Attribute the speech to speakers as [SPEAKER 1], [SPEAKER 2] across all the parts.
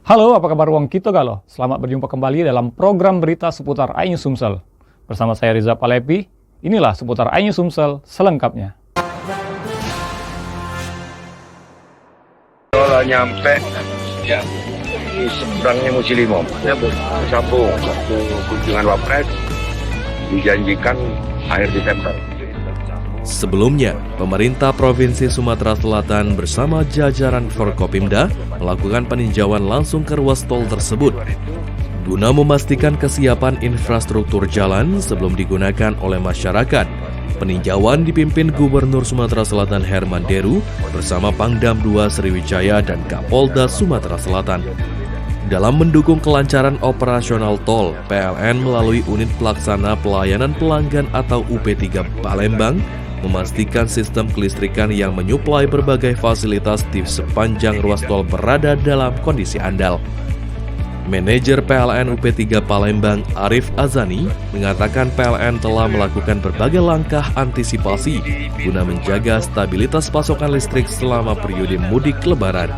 [SPEAKER 1] Halo, apa kabar Wong Kito Galo? Selamat berjumpa kembali dalam program berita seputar Ainyu Sumsel. Bersama saya Riza Palepi, inilah seputar Ainyu Sumsel selengkapnya.
[SPEAKER 2] Kalau nyampe ya di seberangnya Musilimo, ya sambung satu kunjungan Wapres dijanjikan akhir Desember.
[SPEAKER 3] Sebelumnya, pemerintah Provinsi Sumatera Selatan bersama jajaran Forkopimda melakukan peninjauan langsung ke ruas tol tersebut guna memastikan kesiapan infrastruktur jalan sebelum digunakan oleh masyarakat. Peninjauan dipimpin Gubernur Sumatera Selatan Herman Deru bersama Pangdam II Sriwijaya dan Kapolda Sumatera Selatan. Dalam mendukung kelancaran operasional tol, PLN melalui Unit Pelaksana Pelayanan Pelanggan atau UP3 Palembang memastikan sistem kelistrikan yang menyuplai berbagai fasilitas di sepanjang ruas tol berada dalam kondisi andal. Manajer PLN UP3 Palembang Arif Azani mengatakan PLN telah melakukan berbagai langkah antisipasi guna menjaga stabilitas pasokan listrik selama periode mudik Lebaran.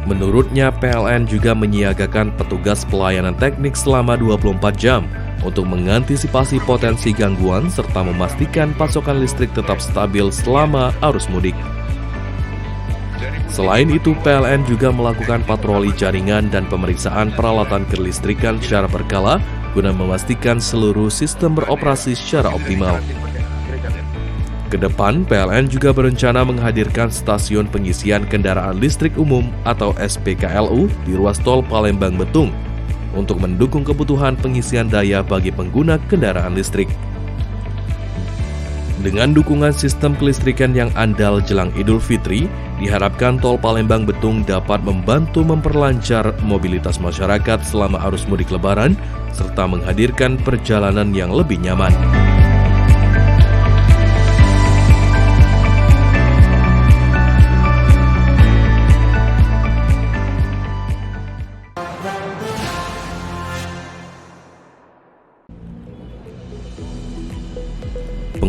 [SPEAKER 3] Menurutnya, PLN juga menyiagakan petugas pelayanan teknik selama 24 jam untuk mengantisipasi potensi gangguan serta memastikan pasokan listrik tetap stabil selama arus mudik. Selain itu, PLN juga melakukan patroli jaringan dan pemeriksaan peralatan kelistrikan secara berkala guna memastikan seluruh sistem beroperasi secara optimal. Kedepan, PLN juga berencana menghadirkan stasiun pengisian kendaraan listrik umum atau SPKLU di ruas tol Palembang-Betung untuk mendukung kebutuhan pengisian daya bagi pengguna kendaraan listrik. Dengan dukungan sistem kelistrikan yang andal jelang Idul Fitri, diharapkan tol Palembang-Betung dapat membantu memperlancar mobilitas masyarakat selama arus mudik Lebaran, serta menghadirkan perjalanan yang lebih nyaman.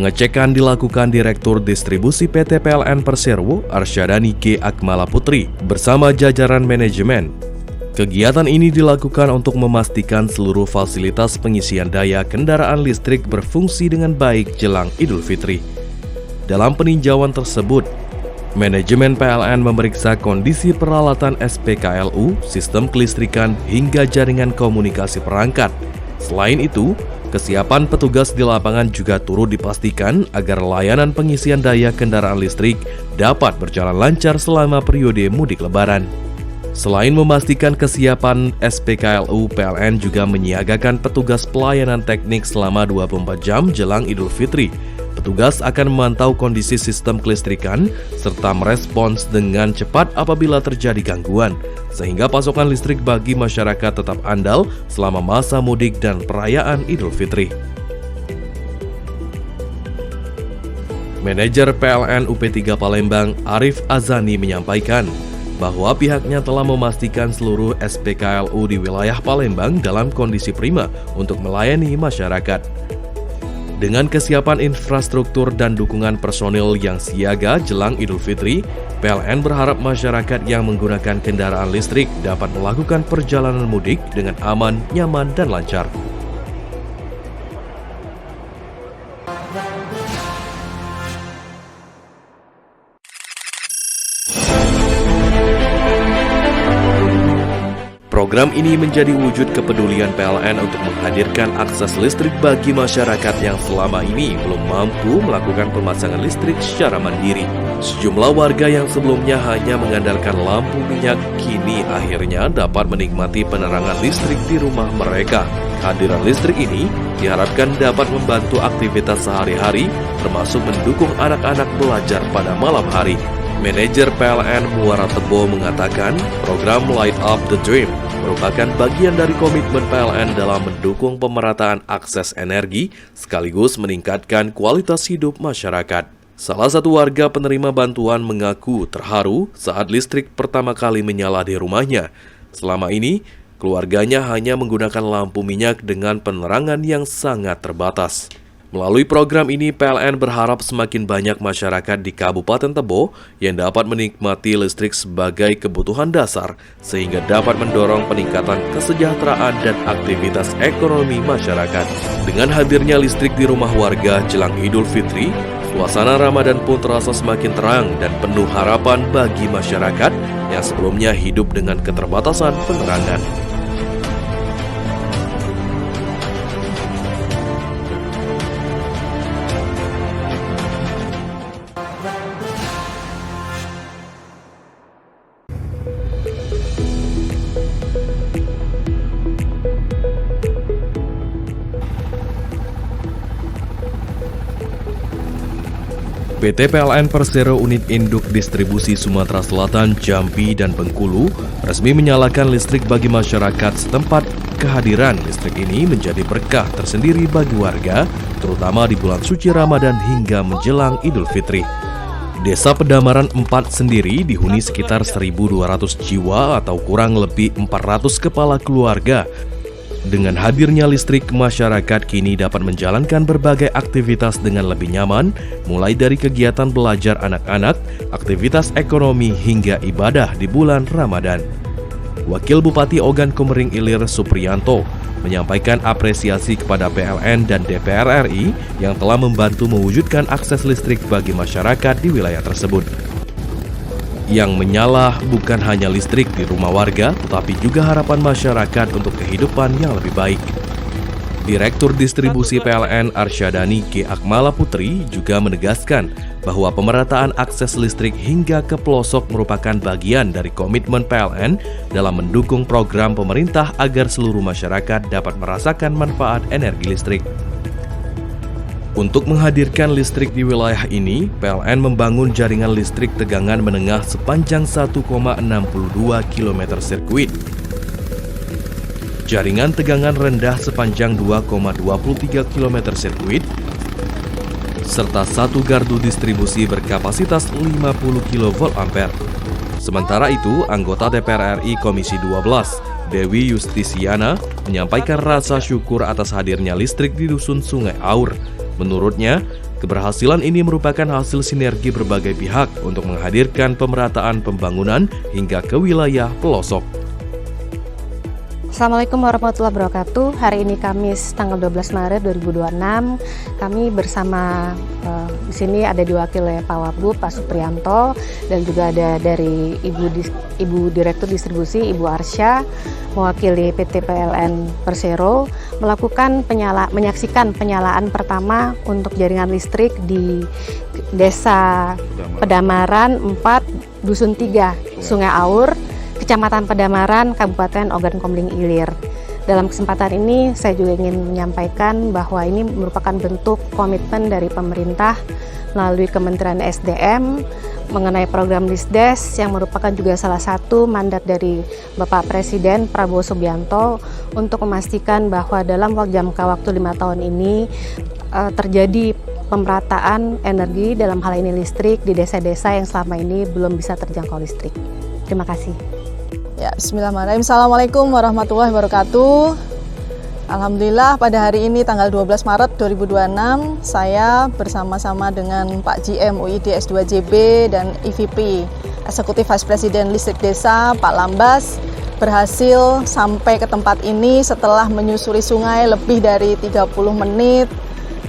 [SPEAKER 3] Pengecekan dilakukan Direktur Distribusi PT PLN Persero, Arsyadani G. Akmala Putri, bersama jajaran manajemen. Kegiatan ini dilakukan untuk memastikan seluruh fasilitas pengisian daya kendaraan listrik berfungsi dengan baik jelang Idul Fitri. Dalam peninjauan tersebut, manajemen PLN memeriksa kondisi peralatan SPKLU, sistem kelistrikan, hingga jaringan komunikasi perangkat. Selain itu, kesiapan petugas di lapangan juga turut dipastikan agar layanan pengisian daya kendaraan listrik dapat berjalan lancar selama periode mudik Lebaran. Selain memastikan kesiapan SPKLU, PLN juga menyiagakan petugas pelayanan teknik selama 24 jam jelang Idul Fitri. Petugas akan memantau kondisi sistem kelistrikan serta merespons dengan cepat apabila terjadi gangguan, sehingga pasokan listrik bagi masyarakat tetap andal selama masa mudik dan perayaan Idul Fitri. Manajer PLN UP3 Palembang Arif Azani menyampaikan bahwa pihaknya telah memastikan seluruh SPKLU di wilayah Palembang dalam kondisi prima untuk melayani masyarakat. Dengan kesiapan infrastruktur dan dukungan personil yang siaga jelang Idul Fitri, PLN berharap masyarakat yang menggunakan kendaraan listrik dapat melakukan perjalanan mudik dengan aman, nyaman, dan lancar. Program ini menjadi wujud kepedulian PLN untuk menghadirkan akses listrik bagi masyarakat yang selama ini belum mampu melakukan pemasangan listrik secara mandiri. Sejumlah warga yang sebelumnya hanya mengandalkan lampu minyak kini akhirnya dapat menikmati penerangan listrik di rumah mereka. Kehadiran listrik ini diharapkan dapat membantu aktivitas sehari-hari, termasuk mendukung anak-anak belajar pada malam hari. Manajer PLN Muara Tebo mengatakan program Light Up the Dream merupakan bagian dari komitmen PLN dalam mendukung pemerataan akses energi sekaligus meningkatkan kualitas hidup masyarakat. Salah satu warga penerima bantuan mengaku terharu saat listrik pertama kali menyala di rumahnya. Selama ini, keluarganya hanya menggunakan lampu minyak dengan penerangan yang sangat terbatas. Melalui program ini, PLN berharap semakin banyak masyarakat di Kabupaten Tebo yang dapat menikmati listrik sebagai kebutuhan dasar, sehingga dapat mendorong peningkatan kesejahteraan dan aktivitas ekonomi masyarakat. Dengan hadirnya listrik di rumah warga jelang Idul Fitri, suasana Ramadan pun terasa semakin terang dan penuh harapan bagi masyarakat yang sebelumnya hidup dengan keterbatasan penerangan. PT PLN Persero Unit Induk Distribusi Sumatera Selatan, Jambi, dan Bengkulu resmi menyalakan listrik bagi masyarakat setempat. Kehadiran listrik ini menjadi berkah tersendiri bagi warga, terutama di bulan suci Ramadan hingga menjelang Idul Fitri. Desa Pedamaran 4 sendiri dihuni sekitar 1.200 jiwa atau kurang lebih 400 kepala keluarga. Dengan hadirnya listrik, masyarakat kini dapat menjalankan berbagai aktivitas dengan lebih nyaman, mulai dari kegiatan belajar anak-anak, aktivitas ekonomi, hingga ibadah di bulan Ramadan. Wakil Bupati Ogan Komering Ilir Supriyanto menyampaikan apresiasi kepada PLN dan DPR RI yang telah membantu mewujudkan akses listrik bagi masyarakat di wilayah tersebut. Yang menyala bukan hanya listrik di rumah warga, tetapi juga harapan masyarakat untuk kehidupan yang lebih baik. Direktur Distribusi PLN Arsyadani K. Akmala Putri juga menegaskan bahwa pemerataan akses listrik hingga ke pelosok merupakan bagian dari komitmen PLN dalam mendukung program pemerintah agar seluruh masyarakat dapat merasakan manfaat energi listrik. Untuk menghadirkan listrik di wilayah ini, PLN membangun jaringan listrik tegangan menengah sepanjang 1,62 km sirkuit. Jaringan tegangan rendah sepanjang 2,23 km sirkuit, serta satu gardu distribusi berkapasitas 50 kVA. Sementara itu, anggota DPR RI Komisi 12, Dewi Justisiana, menyampaikan rasa syukur atas hadirnya listrik di Dusun Sungai Aur. Menurutnya, keberhasilan ini merupakan hasil sinergi berbagai pihak untuk menghadirkan pemerataan pembangunan hingga ke wilayah pelosok.
[SPEAKER 4] Assalamualaikum warahmatullahi wabarakatuh. Hari ini Kamis tanggal 12 Maret 2026. Kami bersama di sini ada diwakili Pak Wabub, Pak Supriyanto, dan juga ada dari Ibu Direktur Distribusi, Ibu Arsya, mewakili PT PLN Persero, menyaksikan penyalaan pertama untuk jaringan listrik di Desa Pedamaran 4, Dusun 3, Sungai Aur, Kecamatan Pedamaran, Kabupaten Ogan Komering Ilir. Dalam kesempatan ini saya juga ingin menyampaikan bahwa ini merupakan bentuk komitmen dari pemerintah melalui Kementerian SDM mengenai program Lisdes yang merupakan juga salah satu mandat dari Bapak Presiden Prabowo Subianto untuk memastikan bahwa dalam jangka waktu 5 tahun ini terjadi pemerataan energi, dalam hal ini listrik, di desa-desa yang selama ini belum bisa terjangkau listrik. Terima kasih.
[SPEAKER 5] Ya, bismillahirrahmanirrahim. Assalamualaikum warahmatullahi wabarakatuh. Alhamdulillah pada hari ini tanggal 12 Maret 2026 saya bersama-sama dengan Pak GM UID S2JB dan EVP Eksekutif Vice President Listrik Desa Pak Lambas berhasil sampai ke tempat ini setelah menyusuri sungai lebih dari 30 menit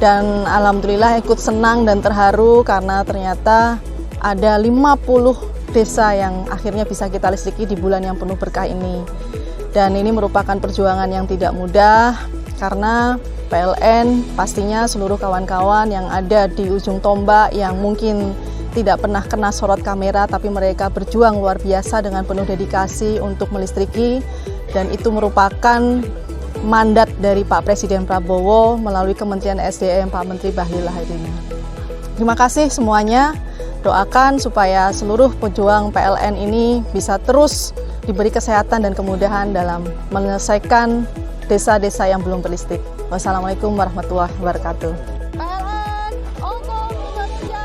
[SPEAKER 5] dan alhamdulillah ikut senang dan terharu karena ternyata ada 50 desa yang akhirnya bisa kita listriki di bulan yang penuh berkah ini. Dan ini merupakan perjuangan yang tidak mudah karena PLN pastinya seluruh kawan-kawan yang ada di ujung tombak yang mungkin tidak pernah kena sorot kamera, tapi mereka berjuang luar biasa dengan penuh dedikasi untuk melistriki, dan itu merupakan mandat dari Pak Presiden Prabowo melalui Kementerian SDM Pak Menteri Bahlil Lahadalia. Terima kasih semuanya. Doakan supaya seluruh pejuang PLN ini bisa terus diberi kesehatan dan kemudahan dalam menyelesaikan desa-desa yang belum berlistrik. Wassalamualaikum warahmatullahi wabarakatuh. PLN, Okom bekerja!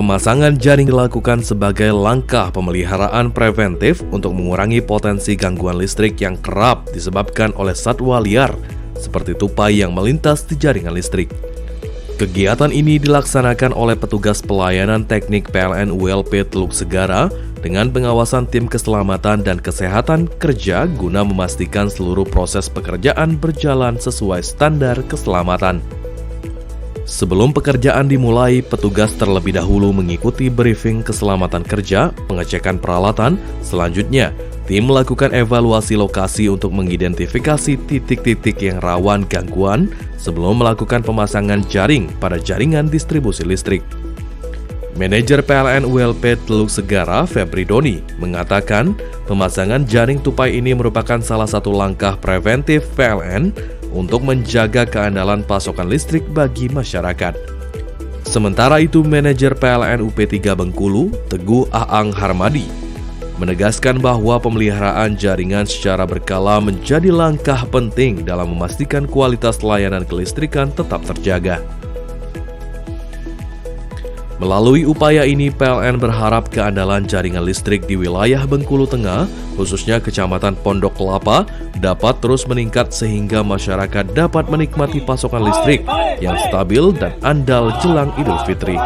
[SPEAKER 3] Pemasangan jaring dilakukan sebagai langkah pemeliharaan preventif untuk mengurangi potensi gangguan listrik yang kerap disebabkan oleh satwa liar, seperti tupai yang melintas di jaringan listrik. Kegiatan ini dilaksanakan oleh petugas pelayanan teknik PLN ULP Teluk Segara dengan pengawasan tim keselamatan dan kesehatan kerja guna memastikan seluruh proses pekerjaan berjalan sesuai standar keselamatan. Sebelum pekerjaan dimulai, petugas terlebih dahulu mengikuti briefing keselamatan kerja, pengecekan peralatan. Selanjutnya, tim melakukan evaluasi lokasi untuk mengidentifikasi titik-titik yang rawan gangguan sebelum melakukan pemasangan jaring pada jaringan distribusi listrik. Manajer PLN ULP Teluk Segara, Febri Doni, mengatakan pemasangan jaring tupai ini merupakan salah satu langkah preventif PLN untuk menjaga keandalan pasokan listrik bagi masyarakat. Sementara itu, Manajer PLN UP3 Bengkulu, Teguh Aang Harmadi, menegaskan bahwa pemeliharaan jaringan secara berkala menjadi langkah penting dalam memastikan kualitas layanan kelistrikan tetap terjaga. Melalui upaya ini, PLN berharap keandalan jaringan listrik di wilayah Bengkulu Tengah, khususnya Kecamatan Pondok Kelapa, dapat terus meningkat sehingga masyarakat dapat menikmati pasokan listrik yang stabil dan andal jelang Idul Fitri.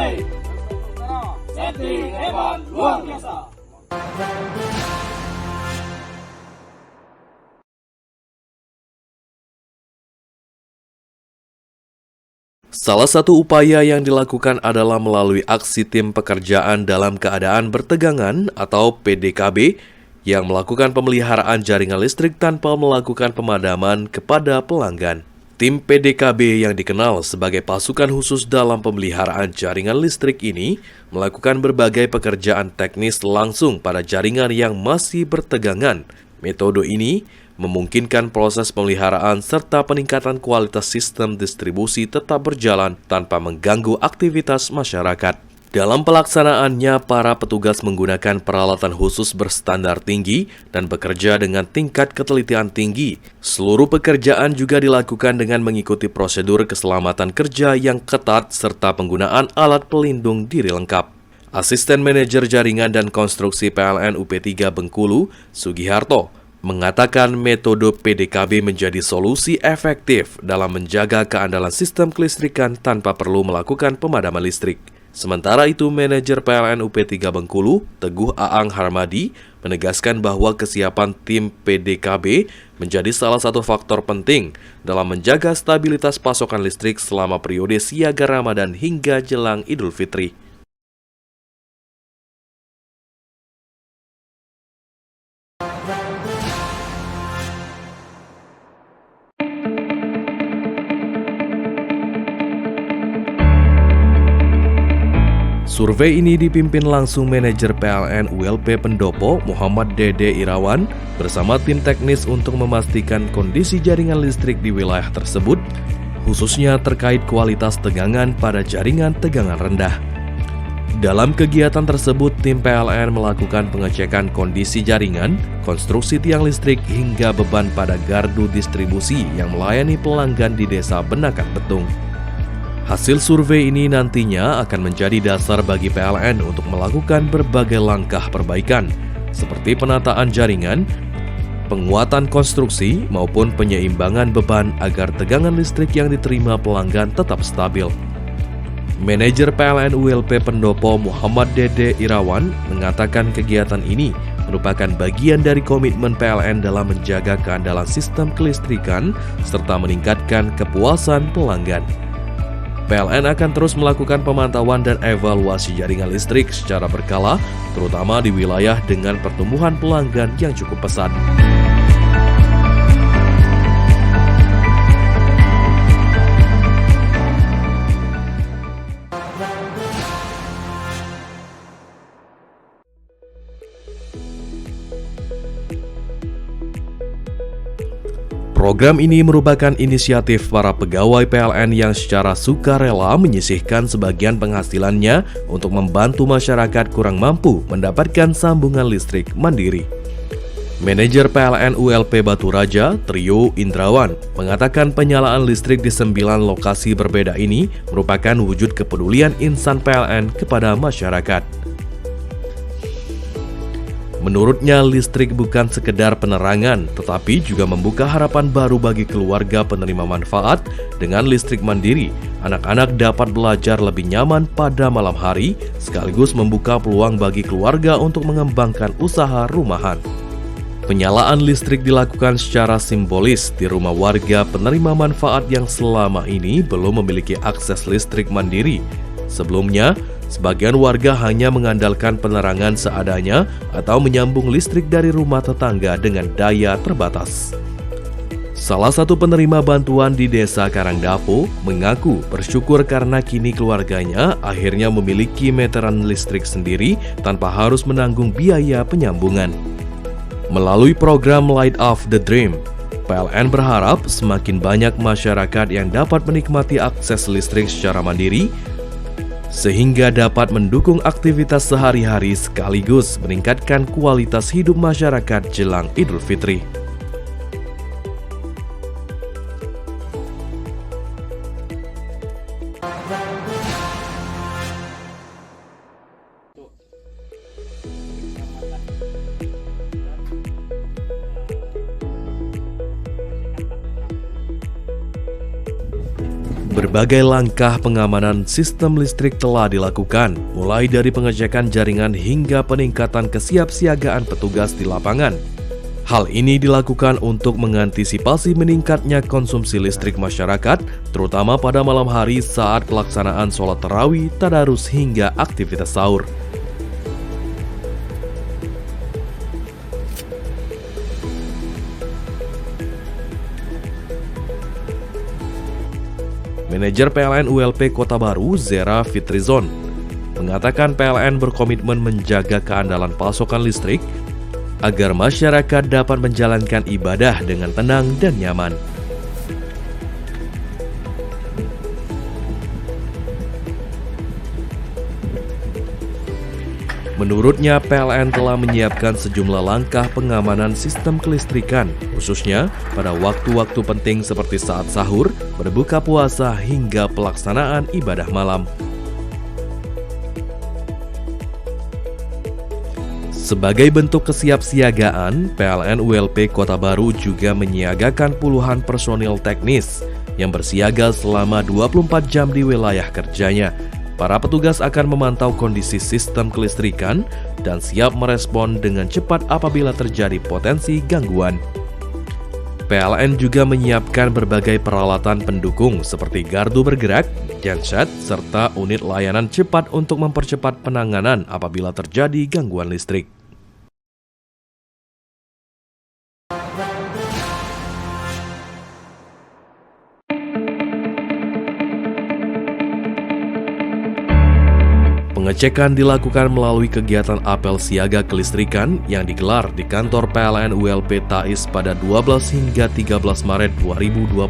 [SPEAKER 3] Salah satu upaya yang dilakukan adalah melalui aksi tim pekerjaan dalam keadaan bertegangan atau PDKB yang melakukan pemeliharaan jaringan listrik tanpa melakukan pemadaman kepada pelanggan. Tim PDKB yang dikenal sebagai pasukan khusus dalam pemeliharaan jaringan listrik ini melakukan berbagai pekerjaan teknis langsung pada jaringan yang masih bertegangan. Metode ini memungkinkan proses pemeliharaan serta peningkatan kualitas sistem distribusi tetap berjalan tanpa mengganggu aktivitas masyarakat. Dalam pelaksanaannya, para petugas menggunakan peralatan khusus berstandar tinggi dan bekerja dengan tingkat ketelitian tinggi. Seluruh pekerjaan juga dilakukan dengan mengikuti prosedur keselamatan kerja yang ketat serta penggunaan alat pelindung diri lengkap. Asisten Manajer Jaringan dan Konstruksi PLN UP3 Bengkulu, Sugiharto, mengatakan metode PDKB menjadi solusi efektif dalam menjaga keandalan sistem kelistrikan tanpa perlu melakukan pemadaman listrik. Sementara itu, Manajer PLN UP3 Bengkulu, Teguh Aang Harmadi, menegaskan bahwa kesiapan tim PDKB menjadi salah satu faktor penting dalam menjaga stabilitas pasokan listrik selama periode siaga Ramadan hingga jelang Idul Fitri. Survei ini dipimpin langsung Manajer PLN ULP Pendopo Muhammad Dede Irawan bersama tim teknis untuk memastikan kondisi jaringan listrik di wilayah tersebut, khususnya terkait kualitas tegangan pada jaringan tegangan rendah. Dalam kegiatan tersebut, tim PLN melakukan pengecekan kondisi jaringan, konstruksi tiang listrik hingga beban pada gardu distribusi yang melayani pelanggan di Desa Benakan Betung. Hasil survei ini nantinya akan menjadi dasar bagi PLN untuk melakukan berbagai langkah perbaikan, seperti penataan jaringan, penguatan konstruksi, maupun penyeimbangan beban agar tegangan listrik yang diterima pelanggan tetap stabil. Manajer PLN ULP Pendopo Muhammad Dede Irawan mengatakan kegiatan ini merupakan bagian dari komitmen PLN dalam menjaga keandalan sistem kelistrikan serta meningkatkan kepuasan pelanggan. PLN akan terus melakukan pemantauan dan evaluasi jaringan listrik secara berkala, terutama di wilayah dengan pertumbuhan pelanggan yang cukup pesat. Program ini merupakan inisiatif para pegawai PLN yang secara sukarela menyisihkan sebagian penghasilannya untuk membantu masyarakat kurang mampu mendapatkan sambungan listrik mandiri. Manajer PLN ULP Batu Raja, Trio Indrawan, mengatakan penyalaan listrik di 9 lokasi berbeda ini merupakan wujud kepedulian insan PLN kepada masyarakat. Menurutnya, listrik bukan sekedar penerangan, tetapi juga membuka harapan baru bagi keluarga penerima manfaat. Dengan listrik mandiri, anak-anak dapat belajar lebih nyaman pada malam hari, sekaligus membuka peluang bagi keluarga untuk mengembangkan usaha rumahan. Penyalaan listrik dilakukan secara simbolis di rumah warga penerima manfaat yang selama ini belum memiliki akses listrik mandiri. Sebelumnya, sebagian warga hanya mengandalkan penerangan seadanya atau menyambung listrik dari rumah tetangga dengan daya terbatas. Salah satu penerima bantuan di Desa Karangdapo mengaku bersyukur karena kini keluarganya akhirnya memiliki meteran listrik sendiri tanpa harus menanggung biaya penyambungan. Melalui program Light Up the Dream, PLN berharap semakin banyak masyarakat yang dapat menikmati akses listrik secara mandiri, sehingga dapat mendukung aktivitas sehari-hari sekaligus meningkatkan kualitas hidup masyarakat jelang Idul Fitri. Berbagai langkah pengamanan sistem listrik telah dilakukan, mulai dari pengecekan jaringan hingga peningkatan kesiapsiagaan petugas di lapangan. Hal ini dilakukan untuk mengantisipasi meningkatnya konsumsi listrik masyarakat, terutama pada malam hari saat pelaksanaan sholat tarawih, tadarus hingga aktivitas sahur. Manajer PLN ULP Kota Baru, Zera Fitrizon, mengatakan PLN berkomitmen menjaga keandalan pasokan listrik agar masyarakat dapat menjalankan ibadah dengan tenang dan nyaman. Menurutnya, PLN telah menyiapkan sejumlah langkah pengamanan sistem kelistrikan, khususnya pada waktu-waktu penting seperti saat sahur, berbuka puasa, hingga pelaksanaan ibadah malam. Sebagai bentuk kesiapsiagaan, PLN ULP Kota Baru juga menyiagakan puluhan personil teknis yang bersiaga selama 24 jam di wilayah kerjanya. Para petugas akan memantau kondisi sistem kelistrikan dan siap merespon dengan cepat apabila terjadi potensi gangguan. PLN juga menyiapkan berbagai peralatan pendukung seperti gardu bergerak, genset, serta unit layanan cepat untuk mempercepat penanganan apabila terjadi gangguan listrik. Pengecekan dilakukan melalui kegiatan apel siaga kelistrikan yang digelar di kantor PLN ULP Tais pada 12 hingga 13 Maret 2026.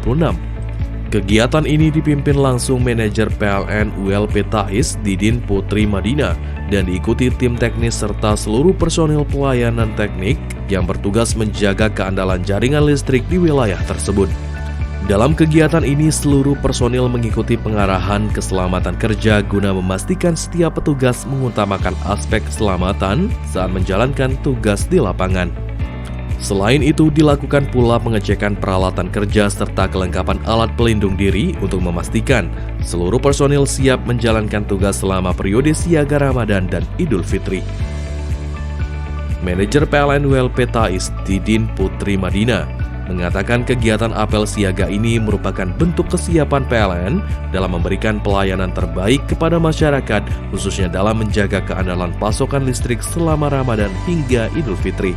[SPEAKER 3] Kegiatan ini dipimpin langsung manajer PLN ULP Tais, Didin Putri Madina, dan diikuti tim teknis serta seluruh personil pelayanan teknik yang bertugas menjaga keandalan jaringan listrik di wilayah tersebut. Dalam kegiatan ini, seluruh personil mengikuti pengarahan keselamatan kerja guna memastikan setiap petugas mengutamakan aspek keselamatan saat menjalankan tugas di lapangan. Selain itu, dilakukan pula pengecekan peralatan kerja serta kelengkapan alat pelindung diri untuk memastikan seluruh personil siap menjalankan tugas selama periode siaga Ramadan dan Idul Fitri. Manajer PLN ULP Tais, Didin Putri Madina, mengatakan kegiatan apel siaga ini merupakan bentuk kesiapan PLN dalam memberikan pelayanan terbaik kepada masyarakat, khususnya dalam menjaga keandalan pasokan listrik selama Ramadan hingga Idul Fitri.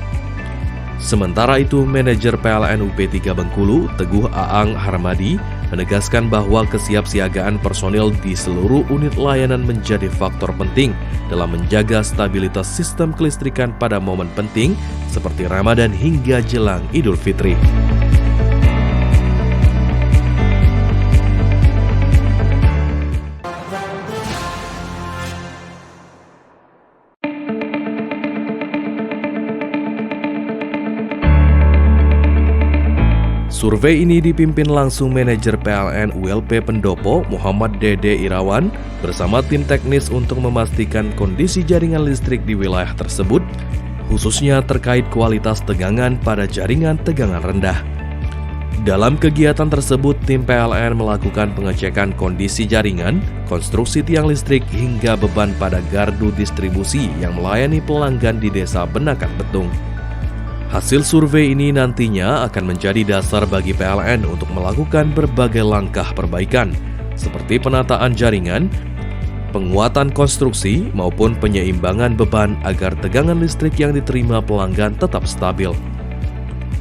[SPEAKER 3] Sementara itu, manajer PLN UP3 Bengkulu, Teguh Aang Harmadi, menegaskan bahwa kesiapsiagaan personil di seluruh unit layanan menjadi faktor penting dalam menjaga stabilitas sistem kelistrikan pada momen penting seperti Ramadan hingga jelang Idul Fitri. Survei ini dipimpin langsung manajer PLN ULP Pendopo Muhammad Dede Irawan bersama tim teknis untuk memastikan kondisi jaringan listrik di wilayah tersebut, khususnya terkait kualitas tegangan pada jaringan tegangan rendah. Dalam kegiatan tersebut, tim PLN melakukan pengecekan kondisi jaringan, konstruksi tiang listrik hingga beban pada gardu distribusi yang melayani pelanggan di Desa Benakan Betung. Hasil survei ini nantinya akan menjadi dasar bagi PLN untuk melakukan berbagai langkah perbaikan, seperti penataan jaringan, penguatan konstruksi, maupun penyeimbangan beban agar tegangan listrik yang diterima pelanggan tetap stabil.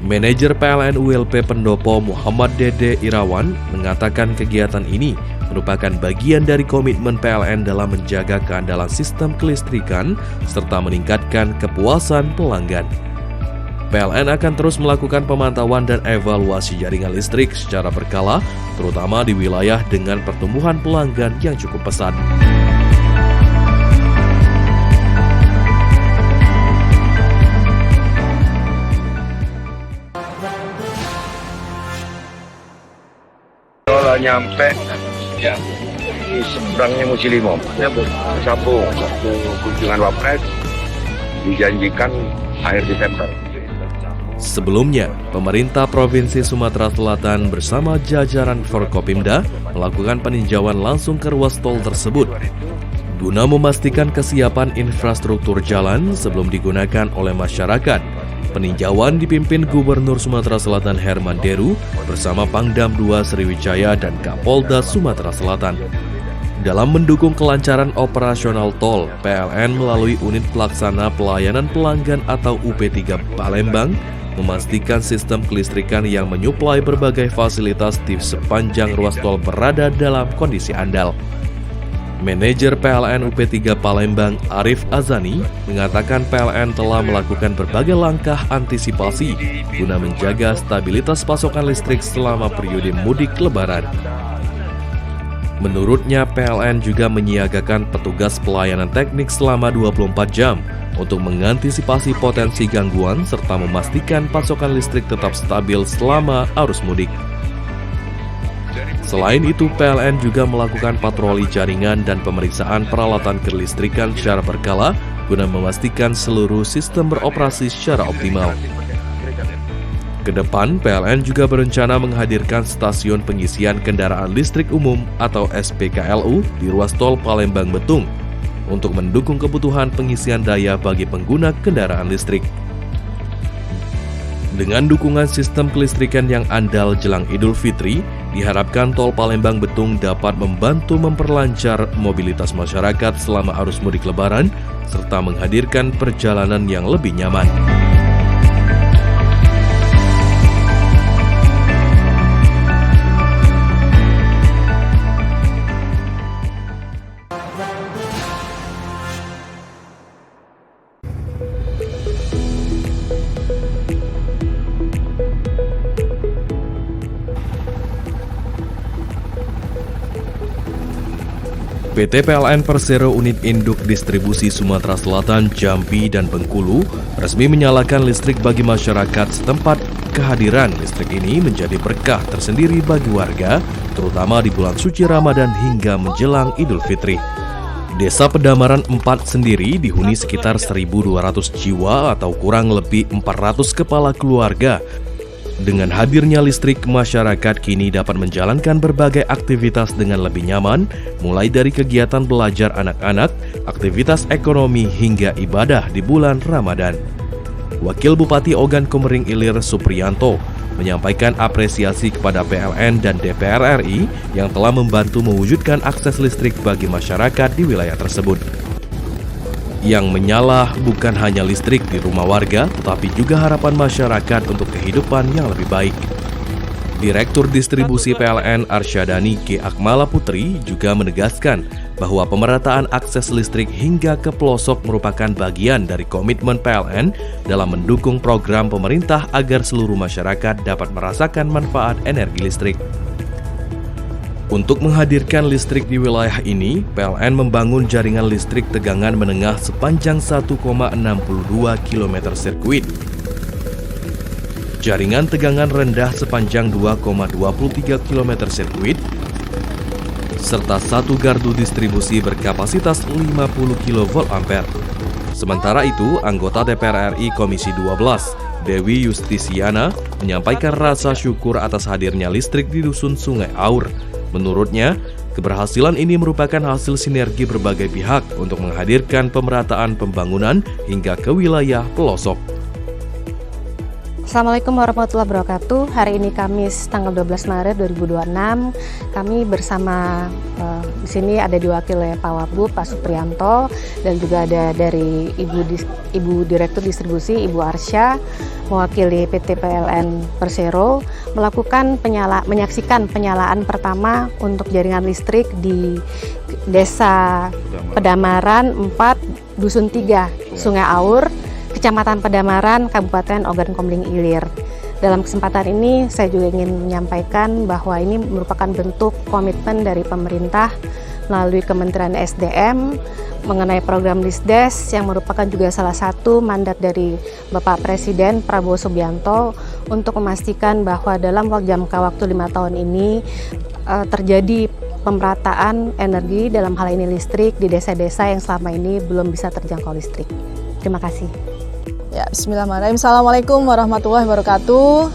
[SPEAKER 3] Manajer PLN ULP Pendopo Muhammad Dede Irawan mengatakan kegiatan ini merupakan bagian dari komitmen PLN dalam menjaga keandalan sistem kelistrikan serta meningkatkan kepuasan pelanggan. PLN akan terus melakukan pemantauan dan evaluasi jaringan listrik secara berkala, terutama di wilayah dengan pertumbuhan pelanggan yang cukup pesat.
[SPEAKER 2] Kalau nyampe ya di seberangnya Musilimo, Sabung, waktu kunjungan Wapres dijanjikan akhir Desember.
[SPEAKER 3] Sebelumnya, pemerintah Provinsi Sumatera Selatan bersama jajaran Forkopimda melakukan peninjauan langsung ke ruas tol tersebut guna memastikan kesiapan infrastruktur jalan sebelum digunakan oleh masyarakat. Peninjauan dipimpin Gubernur Sumatera Selatan Herman Deru bersama Pangdam II Sriwijaya dan Kapolda Sumatera Selatan. Dalam mendukung kelancaran operasional tol, PLN melalui Unit Pelaksana Pelayanan Pelanggan atau UP3 Palembang memastikan sistem kelistrikan yang menyuplai berbagai fasilitas di sepanjang ruas tol berada dalam kondisi andal. Manajer PLN UP3 Palembang Arif Azani mengatakan PLN telah melakukan berbagai langkah antisipasi guna menjaga stabilitas pasokan listrik selama periode mudik Lebaran. Menurutnya, PLN juga menyiagakan petugas pelayanan teknik selama 24 jam untuk mengantisipasi potensi gangguan serta memastikan pasokan listrik tetap stabil selama arus mudik. Selain itu, PLN juga melakukan patroli jaringan dan pemeriksaan peralatan kelistrikan secara berkala guna memastikan seluruh sistem beroperasi secara optimal. Kedepan, PLN juga berencana menghadirkan stasiun pengisian kendaraan listrik umum atau SPKLU di ruas tol Palembang Betung untuk mendukung kebutuhan pengisian daya bagi pengguna kendaraan listrik. Dengan dukungan sistem kelistrikan yang andal jelang Idul Fitri, diharapkan tol Palembang Betung dapat membantu memperlancar mobilitas masyarakat selama arus mudik Lebaran serta menghadirkan perjalanan yang lebih nyaman. PT PLN Persero Unit Induk Distribusi Sumatera Selatan, Jambi, dan Bengkulu resmi menyalakan listrik bagi masyarakat setempat. Kehadiran listrik ini menjadi berkah tersendiri bagi warga, terutama di bulan suci Ramadan hingga menjelang Idul Fitri. Desa Pedamaran 4 sendiri dihuni sekitar 1.200 jiwa atau kurang lebih 400 kepala keluarga. Dengan hadirnya listrik, masyarakat kini dapat menjalankan berbagai aktivitas dengan lebih nyaman, mulai dari kegiatan belajar anak-anak, aktivitas ekonomi, hingga ibadah di bulan Ramadan. Wakil Bupati Ogan Komering Ilir Supriyanto menyampaikan apresiasi kepada PLN dan DPR RI yang telah membantu mewujudkan akses listrik bagi masyarakat di wilayah tersebut. Yang menyala bukan hanya listrik di rumah warga, tetapi juga harapan masyarakat untuk kehidupan yang lebih baik. Direktur Distribusi PLN Arsyadani K. Akmala Putri juga menegaskan bahwa pemerataan akses listrik hingga ke pelosok merupakan bagian dari komitmen PLN dalam mendukung program pemerintah agar seluruh masyarakat dapat merasakan manfaat energi listrik. Untuk menghadirkan listrik di wilayah ini, PLN membangun jaringan listrik tegangan menengah sepanjang 1,62 km sirkuit. jaringan tegangan rendah sepanjang 2,23 km sirkuit, serta satu gardu distribusi berkapasitas 50 kVA. Sementara itu, anggota DPR RI Komisi 12, Dewi Justisiana, menyampaikan rasa syukur atas hadirnya listrik di Dusun Sungai Aur. Menurutnya, keberhasilan ini merupakan hasil sinergi berbagai pihak untuk menghadirkan pemerataan pembangunan hingga ke wilayah pelosok.
[SPEAKER 4] Assalamualaikum warahmatullahi wabarakatuh. Hari ini Kamis tanggal 12 Maret 2026. Kami bersama di sini ada diwakili oleh Pak Wabub, Pak Supriyanto, dan juga ada dari Ibu Direktur Distribusi, Ibu Arsya, mewakili PT PLN Persero, menyaksikan penyalaan pertama untuk jaringan listrik di Desa Pedamaran 4, Dusun 3, Sungai Aur, Kecamatan Pedamaran, Kabupaten Ogan Komering Ilir. Dalam kesempatan ini saya juga ingin menyampaikan bahwa ini merupakan bentuk komitmen dari pemerintah melalui Kementerian SDM mengenai program Lisdes yang merupakan juga salah satu mandat dari Bapak Presiden Prabowo Subianto untuk memastikan bahwa dalam jangka waktu 5 tahun ini terjadi pemerataan energi, dalam hal ini listrik, di desa-desa yang selama ini belum bisa terjangkau listrik. Terima kasih.
[SPEAKER 5] Ya, bismillahirrahmanirrahim. Assalamualaikum warahmatullahi wabarakatuh.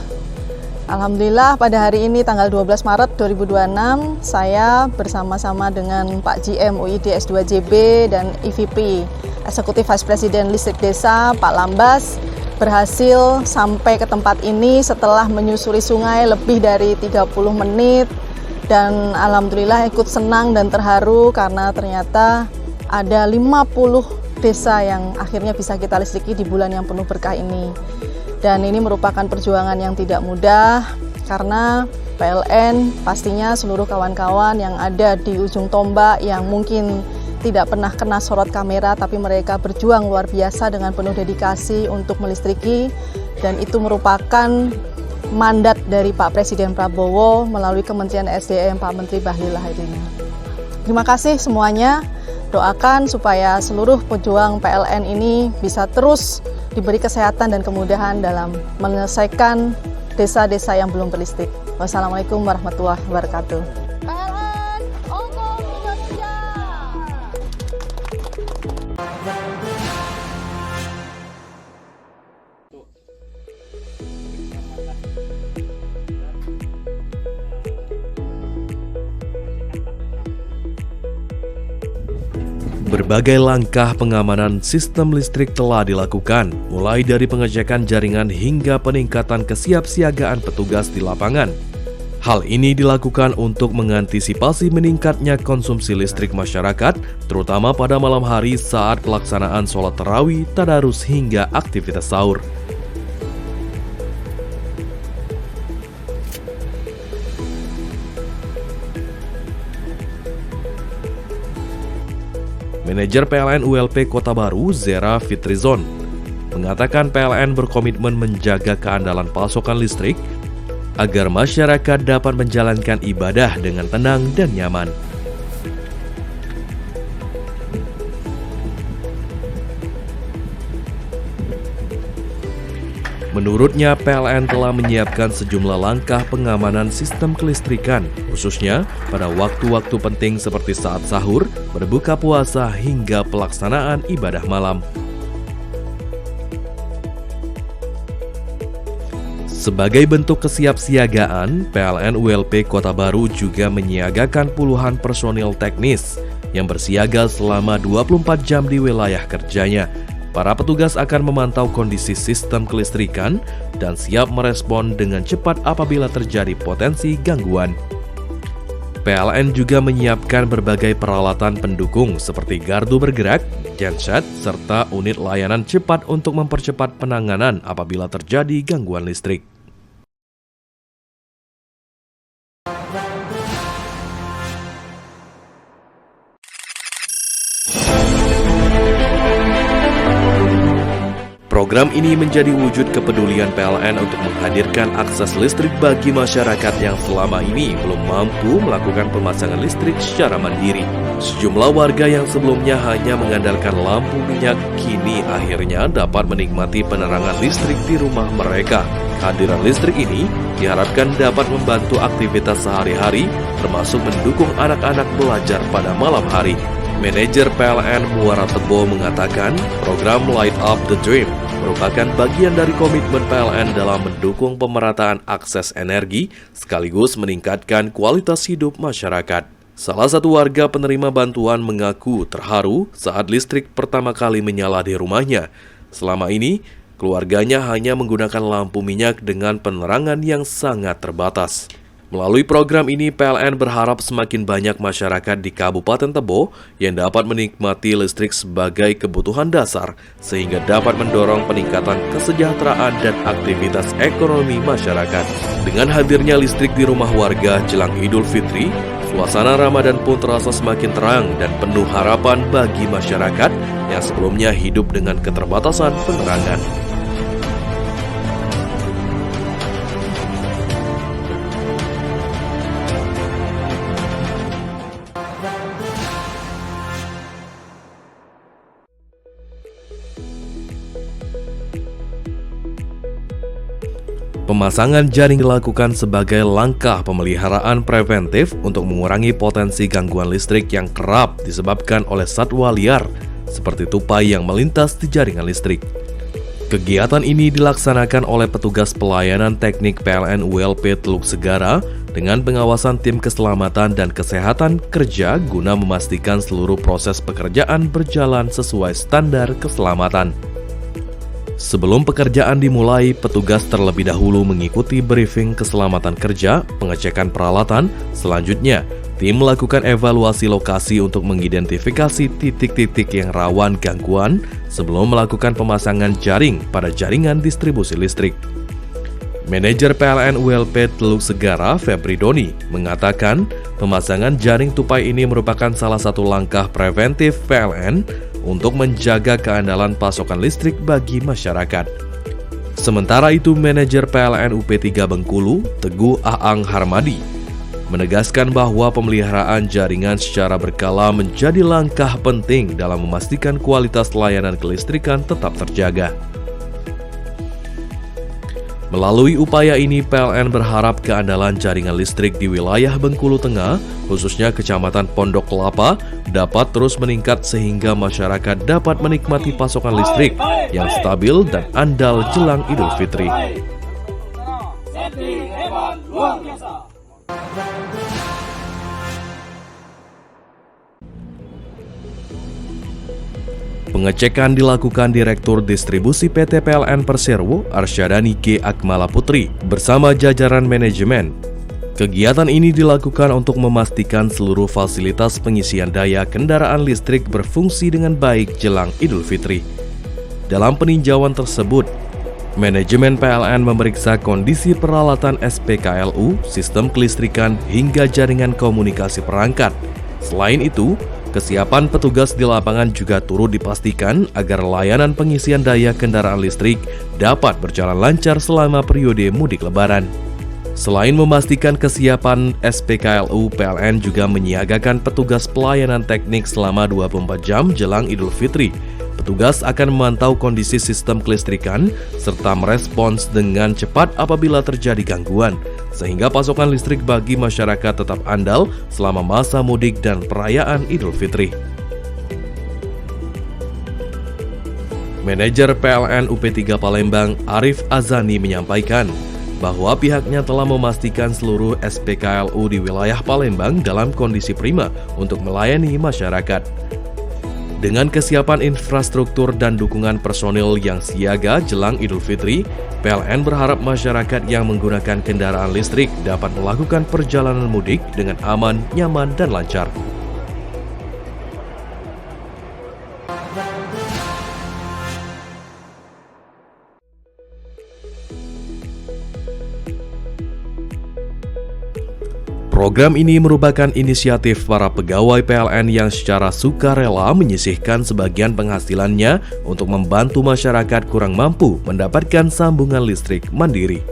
[SPEAKER 5] Alhamdulillah pada hari ini tanggal 12 Maret 2026 saya bersama-sama dengan Pak GM UID S2JB dan EVP Eksekutif Vice President Listrik Desa Pak Lambas berhasil sampai ke tempat ini setelah menyusuri sungai lebih dari 30 menit, dan alhamdulillah ikut senang dan terharu karena ternyata ada 50 desa yang akhirnya bisa kita listriki di bulan yang penuh berkah ini. Dan ini merupakan perjuangan yang tidak mudah karena PLN pastinya seluruh kawan-kawan yang ada di ujung tombak yang mungkin tidak pernah kena sorot kamera, tapi mereka berjuang luar biasa dengan penuh dedikasi untuk melistriki, dan itu merupakan mandat dari Pak Presiden Prabowo melalui Kementerian SDM Pak Menteri Bahlil Lahadalia. Terima kasih semuanya. Doakan supaya seluruh pejuang PLN ini bisa terus diberi kesehatan dan kemudahan dalam menyelesaikan desa-desa yang belum berlistrik. Wassalamualaikum warahmatullahi wabarakatuh. PLN, Ongkong bekerja!
[SPEAKER 3] Berbagai langkah pengamanan sistem listrik telah dilakukan, mulai dari pengecekan jaringan hingga peningkatan kesiapsiagaan petugas di lapangan. Hal ini dilakukan untuk mengantisipasi meningkatnya konsumsi listrik masyarakat, terutama pada malam hari saat pelaksanaan sholat tarawih, tadarus hingga aktivitas sahur. Manajer PLN ULP Kota Baru, Zera Fitrizon, mengatakan PLN berkomitmen menjaga keandalan pasokan listrik agar masyarakat dapat menjalankan ibadah dengan tenang dan nyaman. Menurutnya, PLN telah menyiapkan sejumlah langkah pengamanan sistem kelistrikan, khususnya pada waktu-waktu penting seperti saat sahur, berbuka puasa, hingga pelaksanaan ibadah malam. Sebagai bentuk kesiapsiagaan, PLN ULP Kota Baru juga menyiagakan puluhan personil teknis yang bersiaga selama 24 jam di wilayah kerjanya. Para petugas akan memantau kondisi sistem kelistrikan dan siap merespon dengan cepat apabila terjadi potensi gangguan. PLN juga menyiapkan berbagai peralatan pendukung seperti gardu bergerak, genset, serta unit layanan cepat untuk mempercepat penanganan apabila terjadi gangguan listrik. Program ini menjadi wujud kepedulian PLN untuk menghadirkan akses listrik bagi masyarakat yang selama ini belum mampu melakukan pemasangan listrik secara mandiri. Sejumlah warga yang sebelumnya hanya mengandalkan lampu minyak kini akhirnya dapat menikmati penerangan listrik di rumah mereka. Kehadiran listrik ini diharapkan dapat membantu aktivitas sehari-hari, termasuk mendukung anak-anak belajar pada malam hari. Manajer PLN Muara Tebo mengatakan, program Light Up the Dream merupakan bagian dari komitmen PLN dalam mendukung pemerataan akses energi sekaligus meningkatkan kualitas hidup masyarakat. Salah satu warga penerima bantuan mengaku terharu saat listrik pertama kali menyala di rumahnya. Selama ini, keluarganya hanya menggunakan lampu minyak dengan penerangan yang sangat terbatas. Melalui program ini, PLN berharap semakin banyak masyarakat di Kabupaten Tebo yang dapat menikmati listrik sebagai kebutuhan dasar, sehingga dapat mendorong peningkatan kesejahteraan dan aktivitas ekonomi masyarakat. Dengan hadirnya listrik di rumah warga jelang Idul Fitri, suasana Ramadan pun terasa semakin terang dan penuh harapan bagi masyarakat yang sebelumnya hidup dengan keterbatasan penerangan. Pemasangan jaring dilakukan sebagai langkah pemeliharaan preventif untuk mengurangi potensi gangguan listrik yang kerap disebabkan oleh satwa liar, seperti tupai yang melintas di jaringan listrik. Kegiatan ini dilaksanakan oleh petugas pelayanan teknik PLN ULP Teluk Segara dengan pengawasan tim keselamatan dan kesehatan kerja guna memastikan seluruh proses pekerjaan berjalan sesuai standar keselamatan. Sebelum pekerjaan dimulai, petugas terlebih dahulu mengikuti briefing keselamatan kerja, pengecekan peralatan. Selanjutnya, tim melakukan evaluasi lokasi untuk mengidentifikasi titik-titik yang rawan gangguan sebelum melakukan pemasangan jaring pada jaringan distribusi listrik. Manajer PLN ULP Teluk Segara, Febri Doni, mengatakan pemasangan jaring tupai ini merupakan salah satu langkah preventif PLN untuk menjaga keandalan pasokan listrik bagi masyarakat. Sementara itu, Manajer PLN UP3 Bengkulu, Teguh Aang Harmadi, menegaskan bahwa pemeliharaan jaringan secara berkala menjadi langkah penting dalam memastikan kualitas layanan kelistrikan tetap terjaga. Melalui upaya ini, PLN berharap keandalan jaringan listrik di wilayah Bengkulu Tengah, khususnya Kecamatan Pondok Kelapa, dapat terus meningkat sehingga masyarakat dapat menikmati pasokan listrik yang stabil dan andal jelang Idul Fitri. Pengecekan dilakukan Direktur Distribusi PT PLN Persero, Arsyadani K. Akmala Putri, bersama jajaran manajemen. Kegiatan ini dilakukan untuk memastikan seluruh fasilitas pengisian daya kendaraan listrik berfungsi dengan baik jelang Idul Fitri. Dalam peninjauan tersebut, manajemen PLN memeriksa kondisi peralatan SPKLU, sistem kelistrikan, hingga jaringan komunikasi perangkat. Selain itu, kesiapan petugas di lapangan juga turut dipastikan agar layanan pengisian daya kendaraan listrik dapat berjalan lancar selama periode mudik lebaran. Selain memastikan kesiapan SPKLU, PLN juga menyiagakan petugas pelayanan teknik selama 24 jam jelang Idul Fitri. Petugas akan memantau kondisi sistem kelistrikan serta merespons dengan cepat apabila terjadi gangguan, sehingga pasokan listrik bagi masyarakat tetap andal selama masa mudik dan perayaan Idul Fitri. Manajer PLN UP3 Palembang, Arif Azani, menyampaikan bahwa pihaknya telah memastikan seluruh SPKLU di wilayah Palembang dalam kondisi prima untuk melayani masyarakat. Dengan kesiapan infrastruktur dan dukungan personil yang siaga jelang Idul Fitri, PLN berharap masyarakat yang menggunakan kendaraan listrik dapat melakukan perjalanan mudik dengan aman, nyaman, dan lancar. Program ini merupakan inisiatif para pegawai PLN yang secara sukarela menyisihkan sebagian penghasilannya untuk membantu masyarakat kurang mampu mendapatkan sambungan listrik mandiri.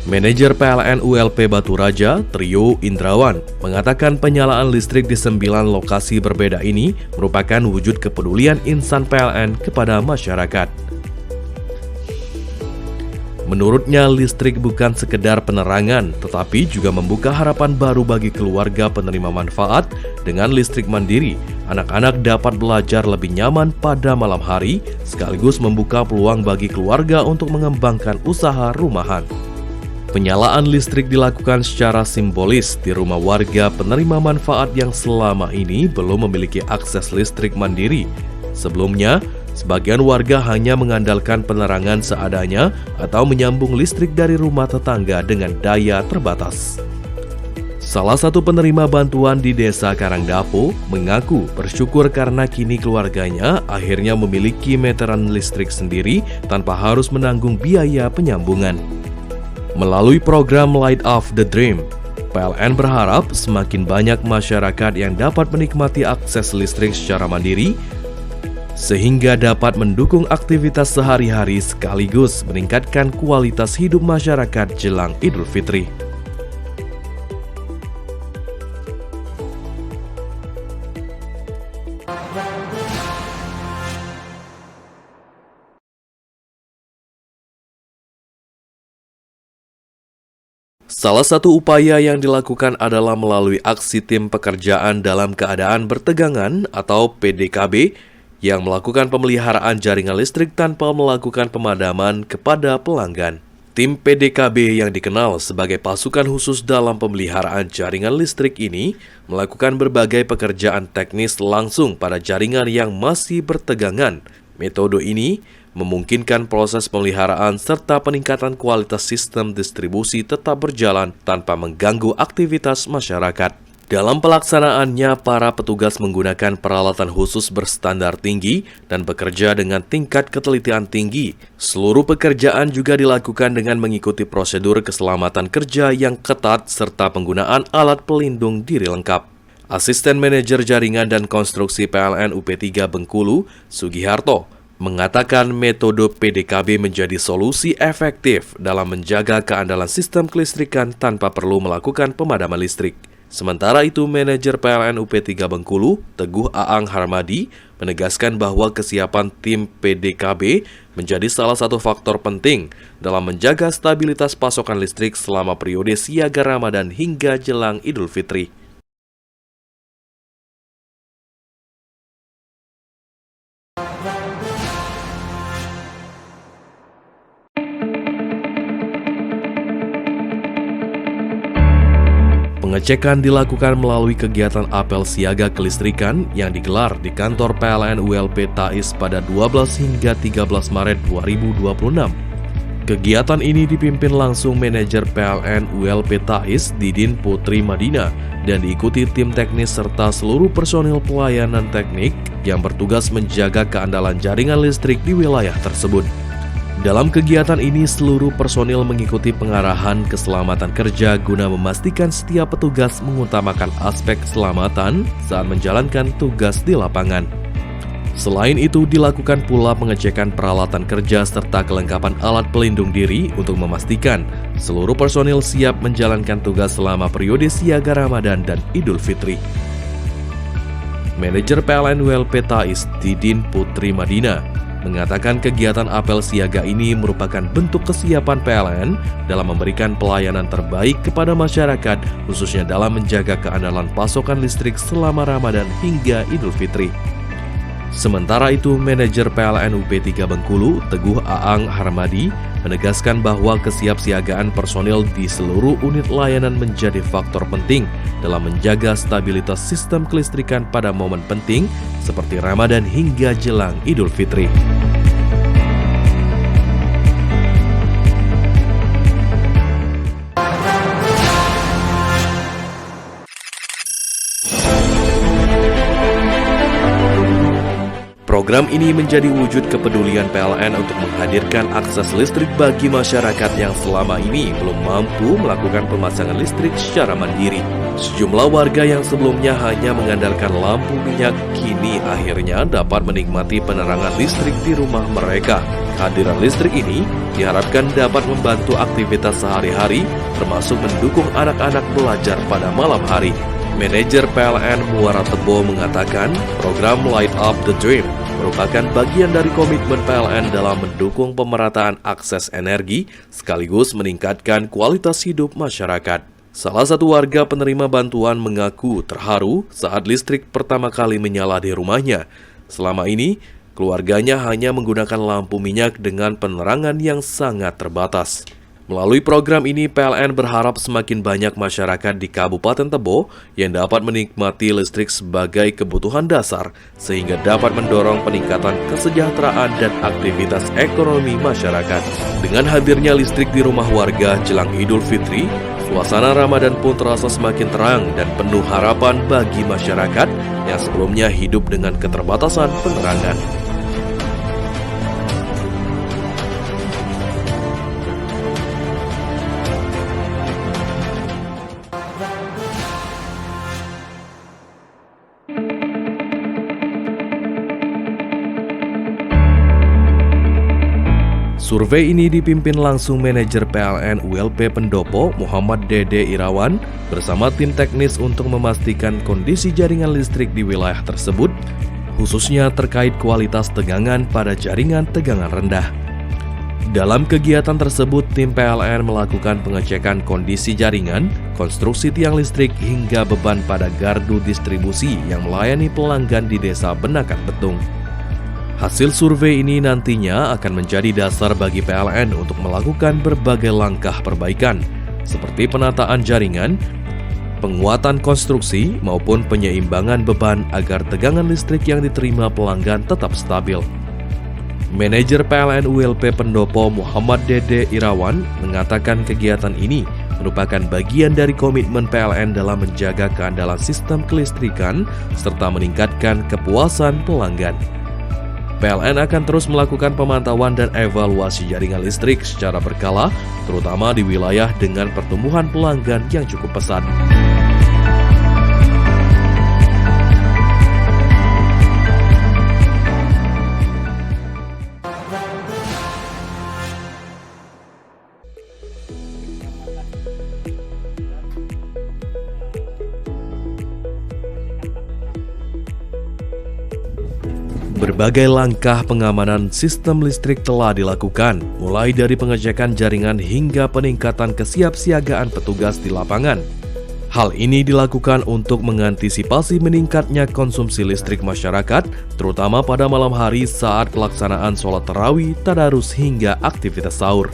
[SPEAKER 3] Manajer PLN ULP Batu Raja, Trio Indrawan, mengatakan penyalaan listrik di 9 lokasi berbeda ini merupakan wujud kepedulian insan PLN kepada masyarakat. Menurutnya, listrik bukan sekedar penerangan, tetapi juga membuka harapan baru bagi keluarga penerima manfaat. Dengan listrik mandiri, anak-anak dapat belajar lebih nyaman pada malam hari, sekaligus membuka peluang bagi keluarga untuk mengembangkan usaha rumahan. Penyalaan listrik dilakukan secara simbolis di rumah warga penerima manfaat yang selama ini belum memiliki akses listrik mandiri. Sebelumnya, sebagian warga hanya mengandalkan penerangan seadanya atau menyambung listrik dari rumah tetangga dengan daya terbatas. Salah satu penerima bantuan di Desa Karangdapo mengaku bersyukur karena kini keluarganya akhirnya memiliki meteran listrik sendiri tanpa harus menanggung biaya penyambungan. Melalui program Light Up the Dream, PLN berharap semakin banyak masyarakat yang dapat menikmati akses listrik secara mandiri, sehingga dapat mendukung aktivitas sehari-hari sekaligus meningkatkan kualitas hidup masyarakat jelang Idul Fitri. Salah satu upaya yang dilakukan adalah melalui aksi tim pekerjaan dalam keadaan bertegangan atau PDKB yang melakukan pemeliharaan jaringan listrik tanpa melakukan pemadaman kepada pelanggan. Tim PDKB yang dikenal sebagai pasukan khusus dalam pemeliharaan jaringan listrik ini melakukan berbagai pekerjaan teknis langsung pada jaringan yang masih bertegangan. Metode ini memungkinkan proses pemeliharaan serta peningkatan kualitas sistem distribusi tetap berjalan tanpa mengganggu aktivitas masyarakat. Dalam pelaksanaannya, para petugas menggunakan peralatan khusus berstandar tinggi dan bekerja dengan tingkat ketelitian tinggi. Seluruh pekerjaan juga dilakukan dengan mengikuti prosedur keselamatan kerja yang ketat serta penggunaan alat pelindung diri lengkap. Asisten Manajer Jaringan dan Konstruksi PLN UP3 Bengkulu, Sugiharto, mengatakan metode PDKB menjadi solusi efektif dalam menjaga keandalan sistem kelistrikan tanpa perlu melakukan pemadaman listrik. Sementara itu, Manajer PLN UP3 Bengkulu, Teguh Aang Harmadi, menegaskan bahwa kesiapan tim PDKB menjadi salah satu faktor penting dalam menjaga stabilitas pasokan listrik selama periode siaga Ramadan hingga jelang Idul Fitri. Pengecekan dilakukan melalui kegiatan apel siaga kelistrikan yang digelar di kantor PLN ULP Tais pada 12 hingga 13 Maret 2026. Kegiatan ini dipimpin langsung Manajer PLN ULP Tais Didin Putri Madina dan diikuti tim teknis serta seluruh personil pelayanan teknik yang bertugas menjaga keandalan jaringan listrik di wilayah tersebut. Dalam kegiatan ini, seluruh personil mengikuti pengarahan keselamatan kerja guna memastikan setiap petugas mengutamakan aspek keselamatan saat menjalankan tugas di lapangan. Selain itu, dilakukan pula pengecekan peralatan kerja serta kelengkapan alat pelindung diri untuk memastikan seluruh personil siap menjalankan tugas selama periode siaga Ramadan dan Idul Fitri. Manajer PLN ULP Tais Didin Putri Madina mengatakan kegiatan apel siaga ini merupakan bentuk kesiapan PLN dalam memberikan pelayanan terbaik kepada masyarakat, khususnya dalam menjaga keandalan pasokan listrik selama Ramadan hingga Idul Fitri. Sementara itu, Manajer PLN UP3 Bengkulu, Teguh Aang Harmadi, menegaskan bahwa kesiapsiagaan personil di seluruh unit layanan menjadi faktor penting dalam menjaga stabilitas sistem kelistrikan pada momen penting seperti Ramadan hingga jelang Idul Fitri. Program ini menjadi wujud kepedulian PLN untuk menghadirkan akses listrik bagi masyarakat yang selama ini belum mampu melakukan pemasangan listrik secara mandiri. Sejumlah warga yang sebelumnya hanya mengandalkan lampu minyak kini akhirnya dapat menikmati penerangan listrik di rumah mereka. Kehadiran listrik ini diharapkan dapat membantu aktivitas sehari-hari, termasuk mendukung anak-anak belajar pada malam hari. Manajer PLN Muara Tebo mengatakan program Light Up the Dream merupakan bagian dari komitmen PLN dalam mendukung pemerataan akses energi sekaligus meningkatkan kualitas hidup masyarakat. Salah satu warga penerima bantuan mengaku terharu saat listrik pertama kali menyala di rumahnya. Selama ini, keluarganya hanya menggunakan lampu minyak dengan penerangan yang sangat terbatas. Melalui program ini, PLN berharap semakin banyak masyarakat di Kabupaten Tebo yang dapat menikmati listrik sebagai kebutuhan dasar, sehingga dapat mendorong peningkatan kesejahteraan dan aktivitas ekonomi masyarakat. Dengan hadirnya listrik di rumah warga jelang Idul Fitri, suasana Ramadan pun terasa semakin terang dan penuh harapan bagi masyarakat yang sebelumnya hidup dengan keterbatasan penerangan. Survei ini dipimpin langsung manajer PLN ULP Pendopo Muhammad Dede Irawan bersama tim teknis untuk memastikan kondisi jaringan listrik di wilayah tersebut, khususnya terkait kualitas tegangan pada jaringan tegangan rendah. Dalam kegiatan tersebut, tim PLN melakukan pengecekan kondisi jaringan, konstruksi tiang listrik hingga beban pada gardu distribusi yang melayani pelanggan di Desa Benakan Betung. Hasil survei ini nantinya akan menjadi dasar bagi PLN untuk melakukan berbagai langkah perbaikan, seperti penataan jaringan, penguatan konstruksi, maupun penyeimbangan beban agar tegangan listrik yang diterima pelanggan tetap stabil. Manajer PLN ULP Pendopo Muhammad Dede Irawan mengatakan kegiatan ini merupakan bagian dari komitmen PLN dalam menjaga keandalan sistem kelistrikan serta meningkatkan kepuasan pelanggan. PLN akan terus melakukan pemantauan dan evaluasi jaringan listrik secara berkala, terutama di wilayah dengan pertumbuhan pelanggan yang cukup pesat. Berbagai langkah pengamanan sistem listrik telah dilakukan, mulai dari pengecekan jaringan hingga peningkatan kesiapsiagaan petugas di lapangan. Hal ini dilakukan untuk mengantisipasi meningkatnya konsumsi listrik masyarakat, terutama pada malam hari saat pelaksanaan sholat tarawih, tadarus hingga aktivitas sahur.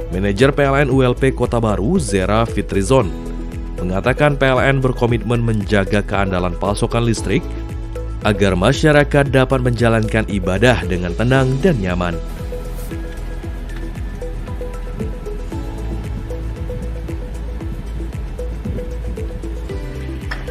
[SPEAKER 3] Manajer PLN ULP Kota Baru, Zera Fitrizon, mengatakan PLN berkomitmen menjaga keandalan pasokan listrik agar masyarakat dapat menjalankan ibadah dengan tenang dan nyaman.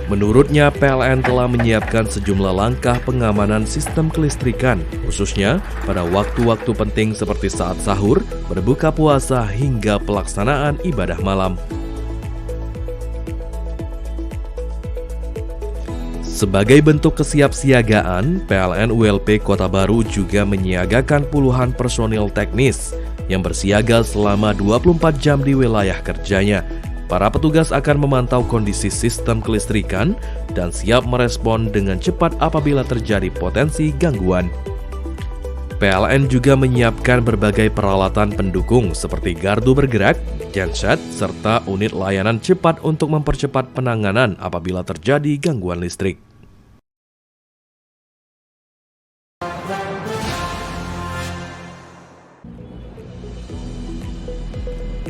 [SPEAKER 3] Menurutnya, PLN telah menyiapkan sejumlah langkah pengamanan sistem kelistrikan, khususnya pada waktu-waktu penting seperti saat sahur, berbuka puasa, hingga pelaksanaan ibadah malam. Sebagai bentuk kesiapsiagaan, PLN ULP Kota Baru juga menyiagakan puluhan personil teknis yang bersiaga selama 24 jam di wilayah kerjanya. Para petugas akan memantau kondisi sistem kelistrikan dan siap merespon dengan cepat apabila terjadi potensi gangguan. PLN juga menyiapkan berbagai peralatan pendukung seperti gardu bergerak, genset, serta unit layanan cepat untuk mempercepat penanganan apabila terjadi gangguan listrik.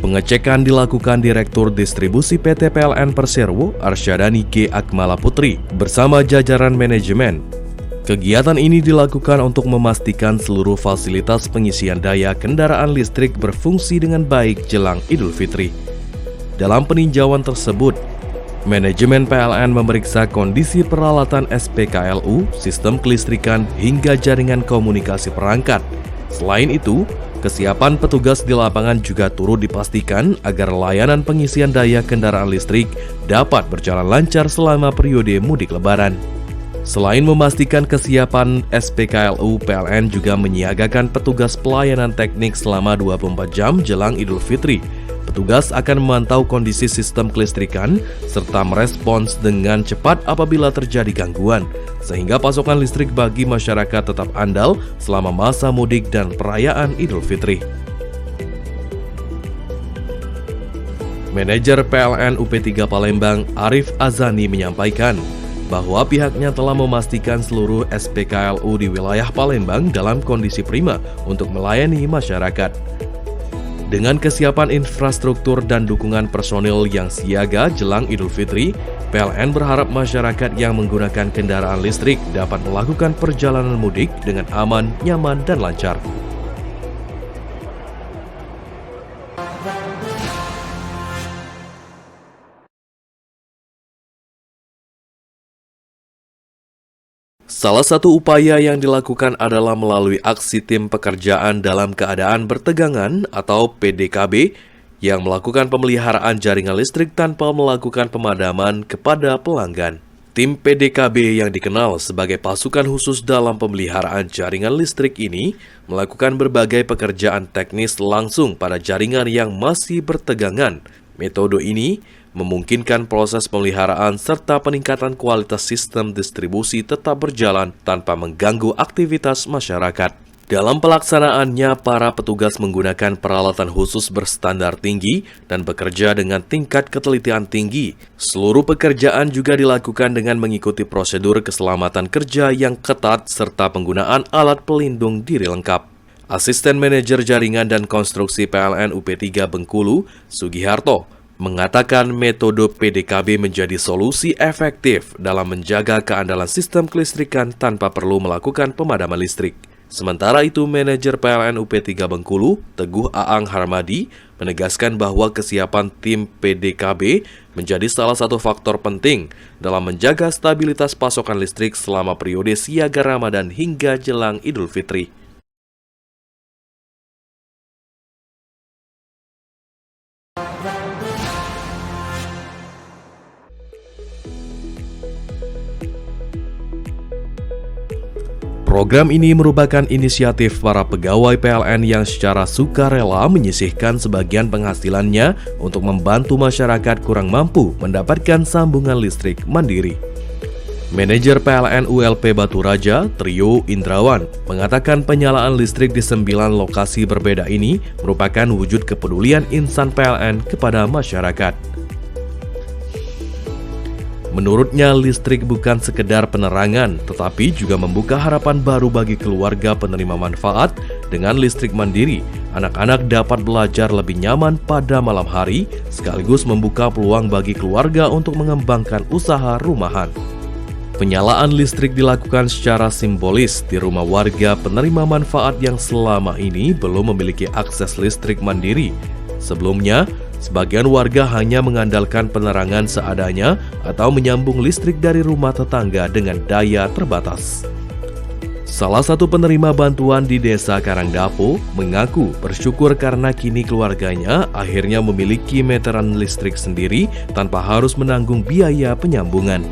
[SPEAKER 3] Pengecekan dilakukan Direktur Distribusi PT PLN Perserowo, Arsyadani K. Akmala Putri, bersama jajaran manajemen. Kegiatan ini dilakukan untuk memastikan seluruh fasilitas pengisian daya kendaraan listrik berfungsi dengan baik jelang Idul Fitri. Dalam peninjauan tersebut, manajemen PLN memeriksa kondisi peralatan SPKLU, sistem kelistrikan, hingga jaringan komunikasi perangkat. Selain itu, kesiapan petugas di lapangan juga turut dipastikan agar layanan pengisian daya kendaraan listrik dapat berjalan lancar selama periode mudik Lebaran. Selain memastikan kesiapan SPKLU, PLN juga menyiagakan petugas pelayanan teknik selama 24 jam jelang Idul Fitri. Petugas akan memantau kondisi sistem kelistrikan serta merespons dengan cepat apabila terjadi gangguan, sehingga pasokan listrik bagi masyarakat tetap andal selama masa mudik dan perayaan Idul Fitri. Manajer PLN UP3 Palembang, Arif Azani, menyampaikan bahwa pihaknya telah memastikan seluruh SPKLU di wilayah Palembang dalam kondisi prima untuk melayani masyarakat. Dengan kesiapan infrastruktur dan dukungan personil yang siaga jelang Idul Fitri, PLN berharap masyarakat yang menggunakan kendaraan listrik dapat melakukan perjalanan mudik dengan aman, nyaman, dan lancar. Salah satu upaya yang dilakukan adalah melalui aksi tim pekerjaan dalam keadaan bertegangan atau PDKB yang melakukan pemeliharaan jaringan listrik tanpa melakukan pemadaman kepada pelanggan. Tim PDKB yang dikenal sebagai pasukan khusus dalam pemeliharaan jaringan listrik ini melakukan berbagai pekerjaan teknis langsung pada jaringan yang masih bertegangan. Metode ini memungkinkan proses pemeliharaan serta peningkatan kualitas sistem distribusi tetap berjalan tanpa mengganggu aktivitas masyarakat. Dalam pelaksanaannya, para petugas menggunakan peralatan khusus berstandar tinggi dan bekerja dengan tingkat ketelitian tinggi. Seluruh pekerjaan juga dilakukan dengan mengikuti prosedur keselamatan kerja yang ketat serta penggunaan alat pelindung diri lengkap. Asisten Manajer Jaringan dan Konstruksi PLN UP3 Bengkulu, Sugiharto, mengatakan metode PDKB menjadi solusi efektif dalam menjaga keandalan sistem kelistrikan tanpa perlu melakukan pemadaman listrik. Sementara itu, Manajer PLN UP3 Bengkulu, Teguh Aang Harmadi, menegaskan bahwa kesiapan tim PDKB menjadi salah satu faktor penting dalam menjaga stabilitas pasokan listrik selama periode siaga Ramadan hingga jelang Idul Fitri. Program ini merupakan inisiatif para pegawai PLN yang secara sukarela menyisihkan sebagian penghasilannya untuk membantu masyarakat kurang mampu mendapatkan sambungan listrik mandiri. Manajer PLN ULP Batu Raja, Trio Indrawan, mengatakan penyalaan listrik di 9 lokasi berbeda ini merupakan wujud kepedulian insan PLN kepada masyarakat. Menurutnya, listrik bukan sekedar penerangan, tetapi juga membuka harapan baru bagi keluarga penerima manfaat. Dengan listrik mandiri, anak-anak dapat belajar lebih nyaman pada malam hari, sekaligus membuka peluang bagi keluarga untuk mengembangkan usaha rumahan. Penyalaan listrik dilakukan secara simbolis di rumah warga penerima manfaat yang selama ini belum memiliki akses listrik mandiri. Sebelumnya, sebagian warga hanya mengandalkan penerangan seadanya atau menyambung listrik dari rumah tetangga dengan daya terbatas. Salah satu penerima bantuan di Desa Karangdapo mengaku bersyukur karena kini keluarganya akhirnya memiliki meteran listrik sendiri tanpa harus menanggung biaya penyambungan.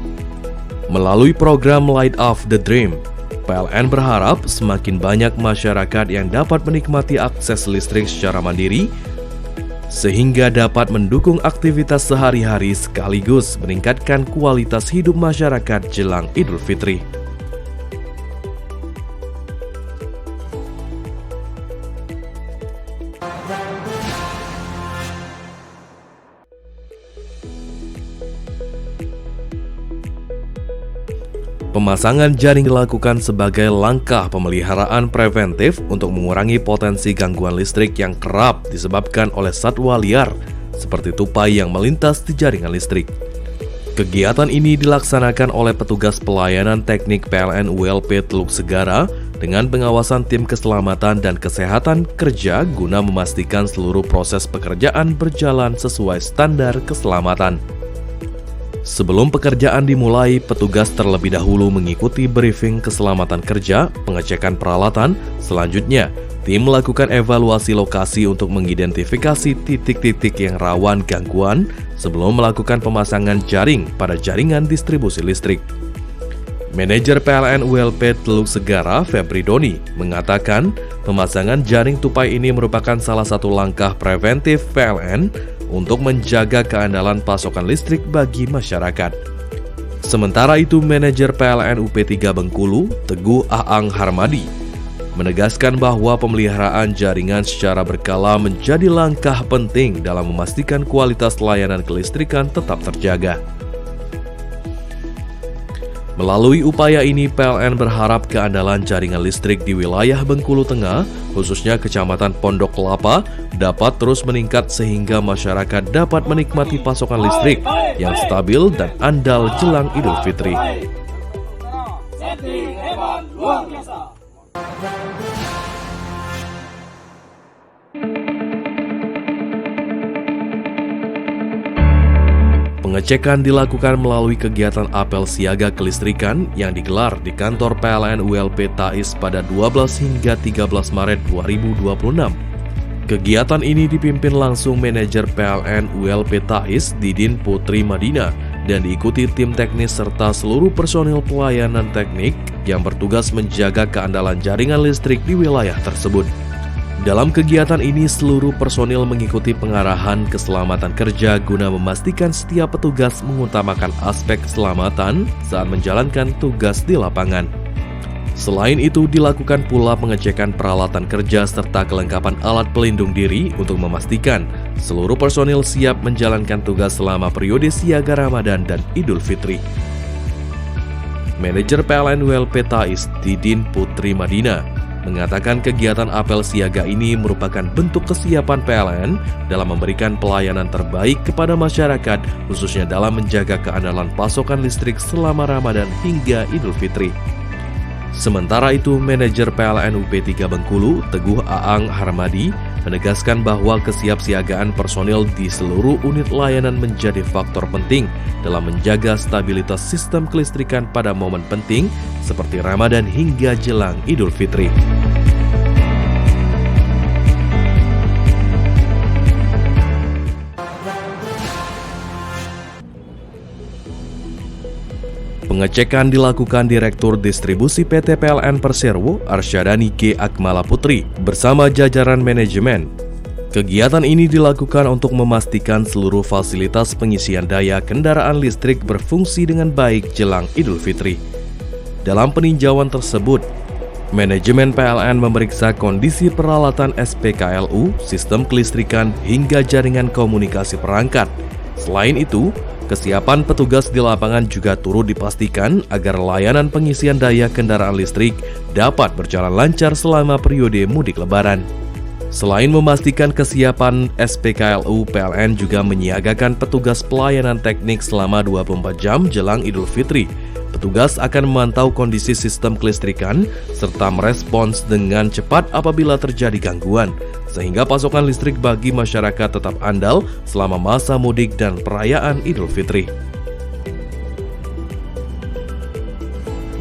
[SPEAKER 3] Melalui program Light Up the Dream, PLN berharap semakin banyak masyarakat yang dapat menikmati akses listrik secara mandiri, sehingga dapat mendukung aktivitas sehari-hari sekaligus meningkatkan kualitas hidup masyarakat jelang Idul Fitri. Pemasangan jaring dilakukan sebagai langkah pemeliharaan preventif untuk mengurangi potensi gangguan listrik yang kerap disebabkan oleh satwa liar, seperti tupai yang melintas di jaringan listrik. Kegiatan ini dilaksanakan oleh petugas pelayanan teknik PLN ULP Teluk Segara dengan pengawasan tim keselamatan dan kesehatan kerja guna memastikan seluruh proses pekerjaan berjalan sesuai standar keselamatan. Sebelum pekerjaan dimulai, petugas terlebih dahulu mengikuti briefing keselamatan kerja, pengecekan peralatan. Selanjutnya, tim melakukan evaluasi lokasi untuk mengidentifikasi titik-titik yang rawan gangguan sebelum melakukan pemasangan jaring pada jaringan distribusi listrik. Manajer PLN ULP Teluk Segara, Febri Doni, mengatakan pemasangan jaring tupai ini merupakan salah satu langkah preventif PLN untuk menjaga keandalan pasokan listrik bagi masyarakat. Sementara itu, Manajer PLN UP3 Bengkulu, Teguh Aang Harmadi, menegaskan bahwa pemeliharaan jaringan secara berkala menjadi langkah penting dalam memastikan kualitas layanan kelistrikan tetap terjaga. Melalui upaya ini, PLN berharap keandalan jaringan listrik di wilayah Bengkulu Tengah, khususnya Kecamatan Pondok Kelapa, dapat terus meningkat sehingga masyarakat dapat menikmati pasokan listrik yang stabil dan andal jelang Idul Fitri. Pengecekan dilakukan melalui kegiatan apel siaga kelistrikan yang digelar di kantor PLN ULP Tais pada 12 hingga 13 Maret 2026. Kegiatan ini dipimpin langsung Manajer PLN ULP Tais, Didin Putri Madina, dan diikuti tim teknis serta seluruh personil pelayanan teknik yang bertugas menjaga keandalan jaringan listrik di wilayah tersebut. Dalam kegiatan ini, seluruh personil mengikuti pengarahan keselamatan kerja guna memastikan setiap petugas mengutamakan aspek keselamatan saat menjalankan tugas di lapangan. Selain itu, dilakukan pula pengecekan peralatan kerja serta kelengkapan alat pelindung diri untuk memastikan seluruh personil siap menjalankan tugas selama periode siaga Ramadan dan Idul Fitri. Manajer PLN ULP Tais, Didin Putri Madina, mengatakan kegiatan apel siaga ini merupakan bentuk kesiapan PLN dalam memberikan pelayanan terbaik kepada masyarakat, khususnya dalam menjaga keandalan pasokan listrik selama Ramadan hingga Idul Fitri. Sementara itu, Manajer PLN UP3 Bengkulu, Teguh Aang Harmadi, menegaskan bahwa kesiapsiagaan personil di seluruh unit layanan menjadi faktor penting dalam menjaga stabilitas sistem kelistrikan pada momen penting seperti Ramadan hingga jelang Idul Fitri. Pengecekan dilakukan Direktur Distribusi PT PLN Persero, Arsyadani K. Akmala Putri, bersama jajaran manajemen. Kegiatan ini dilakukan untuk memastikan seluruh fasilitas pengisian daya kendaraan listrik berfungsi dengan baik jelang Idul Fitri. Dalam peninjauan tersebut, manajemen PLN memeriksa kondisi peralatan SPKLU, sistem kelistrikan, hingga jaringan komunikasi perangkat. Selain itu, kesiapan petugas di lapangan juga turut dipastikan agar layanan pengisian daya kendaraan listrik dapat berjalan lancar selama periode mudik Lebaran. Selain memastikan kesiapan SPKLU, PLN juga menyiagakan petugas pelayanan teknik selama 24 jam jelang Idul Fitri. Petugas akan memantau kondisi sistem kelistrikan serta merespons dengan cepat apabila terjadi gangguan, sehingga pasokan listrik bagi masyarakat tetap andal selama masa mudik dan perayaan Idul Fitri.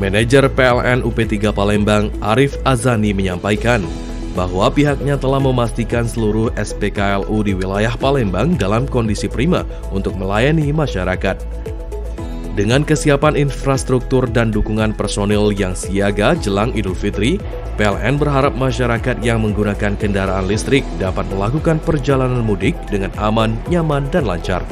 [SPEAKER 3] Manajer PLN UP3 Palembang, Arif Azani, menyampaikan bahwa pihaknya telah memastikan seluruh SPKLU di wilayah Palembang dalam kondisi prima untuk melayani masyarakat. Dengan kesiapan infrastruktur dan dukungan personil yang siaga jelang Idul Fitri, PLN berharap masyarakat yang menggunakan kendaraan listrik dapat melakukan perjalanan mudik dengan aman, nyaman, dan lancar.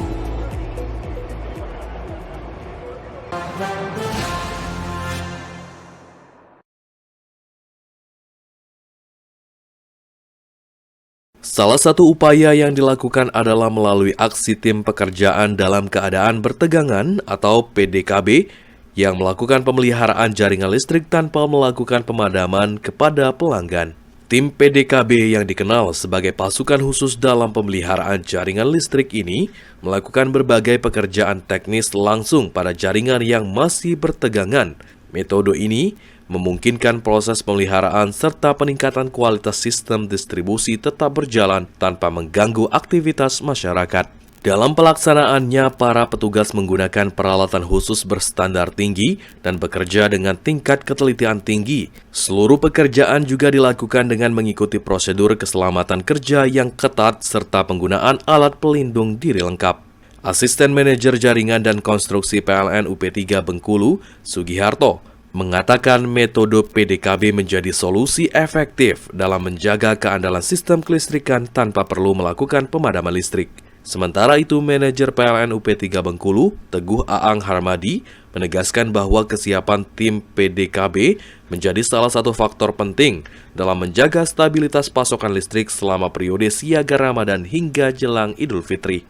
[SPEAKER 3] Salah satu upaya yang dilakukan adalah melalui aksi tim pekerjaan dalam keadaan bertegangan atau PDKB yang melakukan pemeliharaan jaringan listrik tanpa melakukan pemadaman kepada pelanggan. Tim PDKB yang dikenal sebagai pasukan khusus dalam pemeliharaan jaringan listrik ini melakukan berbagai pekerjaan teknis langsung pada jaringan yang masih bertegangan. Metode ini memungkinkan proses pemeliharaan serta peningkatan kualitas sistem distribusi tetap berjalan tanpa mengganggu aktivitas masyarakat. Dalam pelaksanaannya, para petugas menggunakan peralatan khusus berstandar tinggi dan bekerja dengan tingkat ketelitian tinggi. Seluruh pekerjaan juga dilakukan dengan mengikuti prosedur keselamatan kerja yang ketat serta penggunaan alat pelindung diri lengkap. Asisten Manajer Jaringan dan Konstruksi PLN UP3 Bengkulu, Sugiharto, mengatakan metode PDKB menjadi solusi efektif dalam menjaga keandalan sistem kelistrikan tanpa perlu melakukan pemadaman listrik. Sementara itu, manajer PLN UP3 Bengkulu, Teguh Aang Harmadi, menegaskan bahwa kesiapan tim PDKB menjadi salah satu faktor penting dalam menjaga stabilitas pasokan listrik selama periode siaga Ramadan hingga jelang Idul Fitri.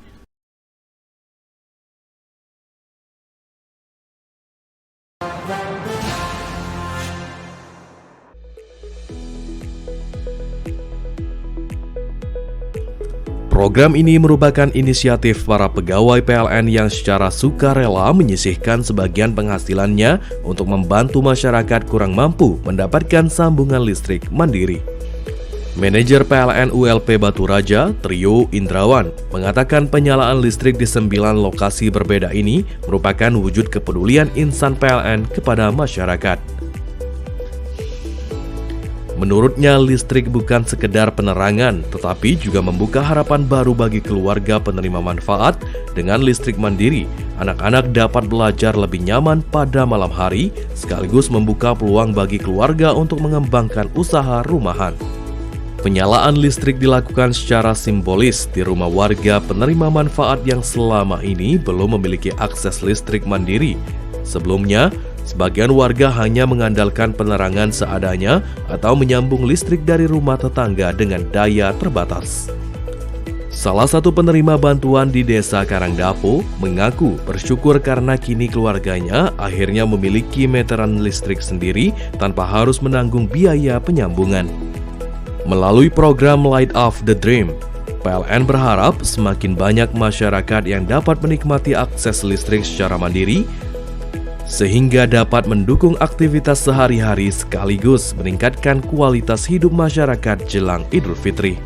[SPEAKER 3] Program ini merupakan inisiatif para pegawai PLN yang secara sukarela menyisihkan sebagian penghasilannya untuk membantu masyarakat kurang mampu mendapatkan sambungan listrik mandiri. Manajer PLN ULP Batu Raja, Trio Indrawan, mengatakan penyalaan listrik di 9 lokasi berbeda ini merupakan wujud kepedulian insan PLN kepada masyarakat. Menurutnya, listrik bukan sekedar penerangan, tetapi juga membuka harapan baru bagi keluarga penerima manfaat. Dengan listrik mandiri, anak-anak dapat belajar lebih nyaman pada malam hari, sekaligus membuka peluang bagi keluarga untuk mengembangkan usaha rumahan. Penyalaan listrik dilakukan secara simbolis di rumah warga penerima manfaat yang selama ini belum memiliki akses listrik mandiri. Sebelumnya, sebagian warga hanya mengandalkan penerangan seadanya atau menyambung listrik dari rumah tetangga dengan daya terbatas. Salah satu penerima bantuan di Desa Karangdapo mengaku bersyukur karena kini keluarganya akhirnya memiliki meteran listrik sendiri tanpa harus menanggung biaya penyambungan. Melalui program Light Up the Dream, PLN berharap semakin banyak masyarakat yang dapat menikmati akses listrik secara mandiri, sehingga dapat mendukung aktivitas sehari-hari sekaligus meningkatkan kualitas hidup masyarakat jelang Idul Fitri.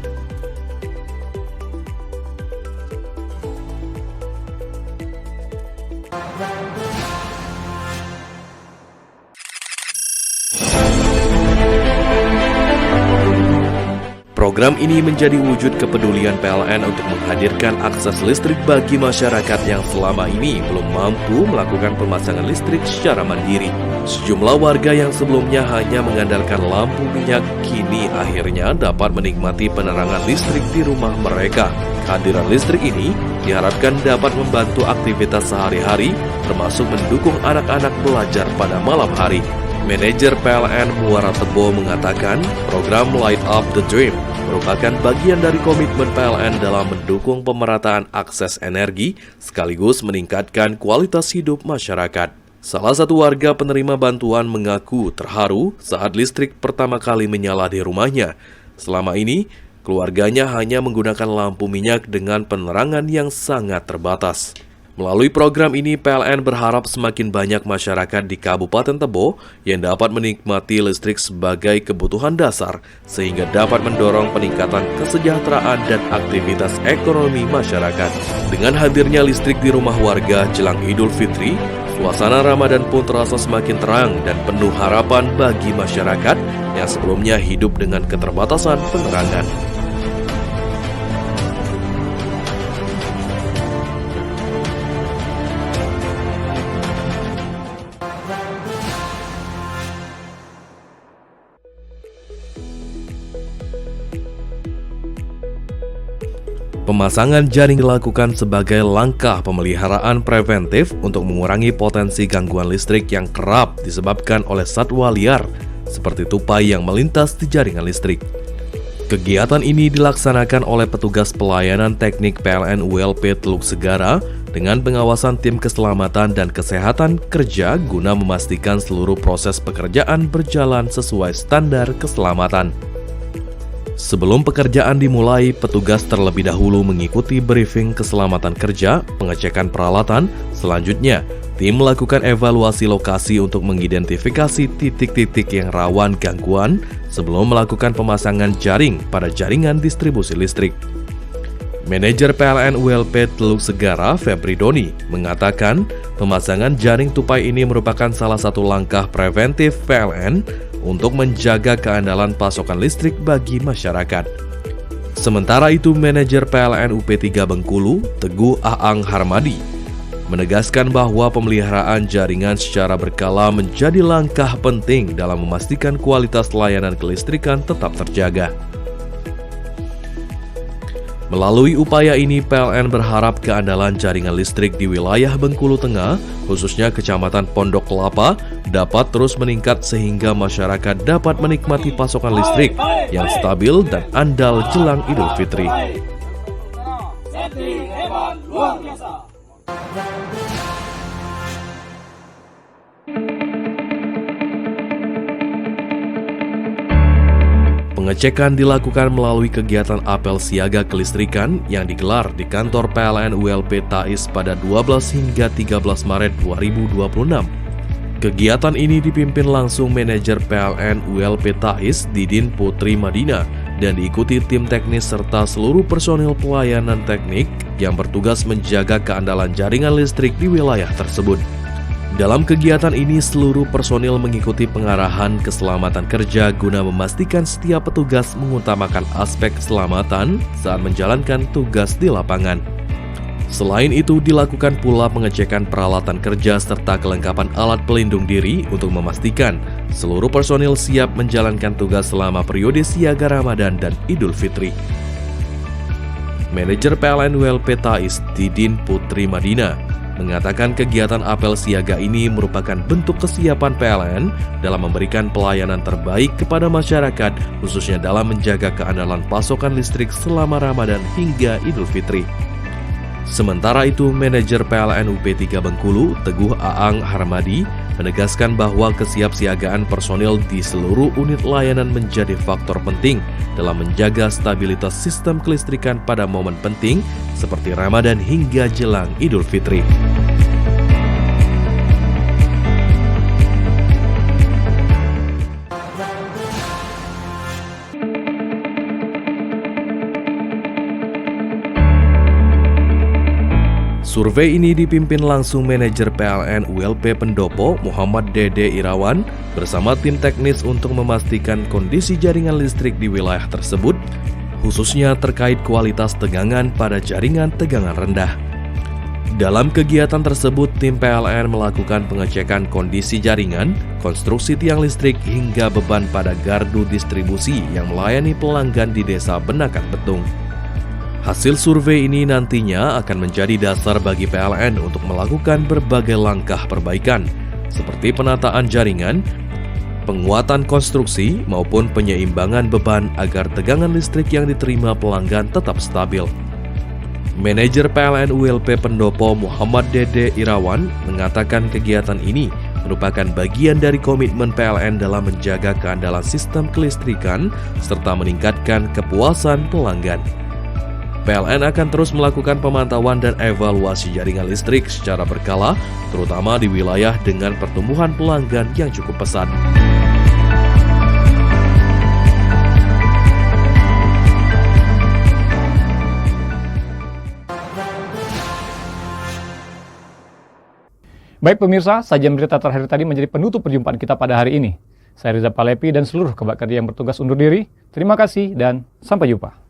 [SPEAKER 3] Program ini menjadi wujud kepedulian PLN untuk menghadirkan akses listrik bagi masyarakat yang selama ini belum mampu melakukan pemasangan listrik secara mandiri. Sejumlah warga yang sebelumnya hanya mengandalkan lampu minyak kini akhirnya dapat menikmati penerangan listrik di rumah mereka. Kehadiran listrik ini diharapkan dapat membantu aktivitas sehari-hari, termasuk mendukung anak-anak belajar pada malam hari. Manajer PLN Muara Tebo mengatakan program Light Up the Dream merupakan bagian dari komitmen PLN dalam mendukung pemerataan akses energi sekaligus meningkatkan kualitas hidup masyarakat. Salah satu warga penerima bantuan mengaku terharu saat listrik pertama kali menyala di rumahnya. Selama ini, keluarganya hanya menggunakan lampu minyak dengan penerangan yang sangat terbatas. Melalui program ini, PLN berharap semakin banyak masyarakat di Kabupaten Tebo yang dapat menikmati listrik sebagai kebutuhan dasar, sehingga dapat mendorong peningkatan kesejahteraan dan aktivitas ekonomi masyarakat. Dengan hadirnya listrik di rumah warga jelang Idul Fitri, suasana Ramadan pun terasa semakin terang dan penuh harapan bagi masyarakat yang sebelumnya hidup dengan keterbatasan penerangan. Pemasangan jaring dilakukan sebagai langkah pemeliharaan preventif untuk mengurangi potensi gangguan listrik yang kerap disebabkan oleh satwa liar, seperti tupai yang melintas di jaringan listrik. Kegiatan ini dilaksanakan oleh petugas pelayanan teknik PLN ULP Teluk Segara dengan pengawasan tim keselamatan dan kesehatan kerja guna memastikan seluruh proses pekerjaan berjalan sesuai standar keselamatan. Sebelum pekerjaan dimulai, petugas terlebih dahulu mengikuti briefing keselamatan kerja, pengecekan peralatan. Selanjutnya, tim melakukan evaluasi lokasi untuk mengidentifikasi titik-titik yang rawan gangguan sebelum melakukan pemasangan jaring pada jaringan distribusi listrik. Manajer PLN ULP Teluk Segara, Febri Doni, mengatakan pemasangan jaring tupai ini merupakan salah satu langkah preventif PLN untuk menjaga keandalan pasokan listrik bagi masyarakat. Sementara itu, manajer PLN UP3 Bengkulu, Teguh Aang Harmadi, menegaskan bahwa pemeliharaan jaringan secara berkala menjadi langkah penting dalam memastikan kualitas layanan kelistrikan tetap terjaga. Melalui upaya ini, PLN berharap keandalan jaringan listrik di wilayah Bengkulu Tengah, khususnya Kecamatan Pondok Kelapa, dapat terus meningkat sehingga masyarakat dapat menikmati pasokan listrik yang stabil dan andal jelang Idul Fitri. Pengecekan dilakukan melalui kegiatan apel siaga kelistrikan yang digelar di kantor PLN ULP Tais pada 12 hingga 13 Maret 2026. Kegiatan ini dipimpin langsung manajer PLN ULP Tais Didin Putri Madina dan diikuti tim teknis serta seluruh personil pelayanan teknik yang bertugas menjaga keandalan jaringan listrik di wilayah tersebut. Dalam kegiatan ini, seluruh personil mengikuti pengarahan keselamatan kerja guna memastikan setiap petugas mengutamakan aspek keselamatan saat menjalankan tugas di lapangan. Selain itu, dilakukan pula pengecekan peralatan kerja serta kelengkapan alat pelindung diri untuk memastikan seluruh personil siap menjalankan tugas selama periode siaga Ramadan dan Idul Fitri. Manajer PLN ULP Tais Didin Putri Madina mengatakan kegiatan apel siaga ini merupakan bentuk kesiapan PLN dalam memberikan pelayanan terbaik kepada masyarakat, khususnya dalam menjaga keandalan pasokan listrik selama Ramadan hingga Idul Fitri. Sementara itu, manajer PLN UP3 Bengkulu, Teguh Aang Harmadi, menegaskan bahwa kesiapsiagaan personil di seluruh unit layanan menjadi faktor penting dalam menjaga stabilitas sistem kelistrikan pada momen penting seperti Ramadan hingga jelang Idul Fitri. Survei ini dipimpin langsung manajer PLN ULP Pendopo Muhammad Dede Irawan bersama tim teknis untuk memastikan kondisi jaringan listrik di wilayah tersebut, khususnya terkait kualitas tegangan pada jaringan tegangan rendah. Dalam kegiatan tersebut, tim PLN melakukan pengecekan kondisi jaringan, konstruksi tiang listrik hingga beban pada gardu distribusi yang melayani pelanggan di Desa Benakan Betung. Hasil survei ini nantinya akan menjadi dasar bagi PLN untuk melakukan berbagai langkah perbaikan, seperti penataan jaringan, penguatan konstruksi, maupun penyeimbangan beban agar tegangan listrik yang diterima pelanggan tetap stabil. Manajer PLN ULP Pendopo Muhammad Dede Irawan mengatakan kegiatan ini merupakan bagian dari komitmen PLN dalam menjaga keandalan sistem kelistrikan serta meningkatkan kepuasan pelanggan. PLN akan terus melakukan pemantauan dan evaluasi jaringan listrik secara berkala, terutama di wilayah dengan pertumbuhan pelanggan yang cukup pesat.
[SPEAKER 1] Baik pemirsa, sajian berita terakhir tadi menjadi penutup perjumpaan kita pada hari ini. Saya Riza Palepi dan seluruh kebak kerja yang bertugas undur diri. Terima kasih dan sampai jumpa.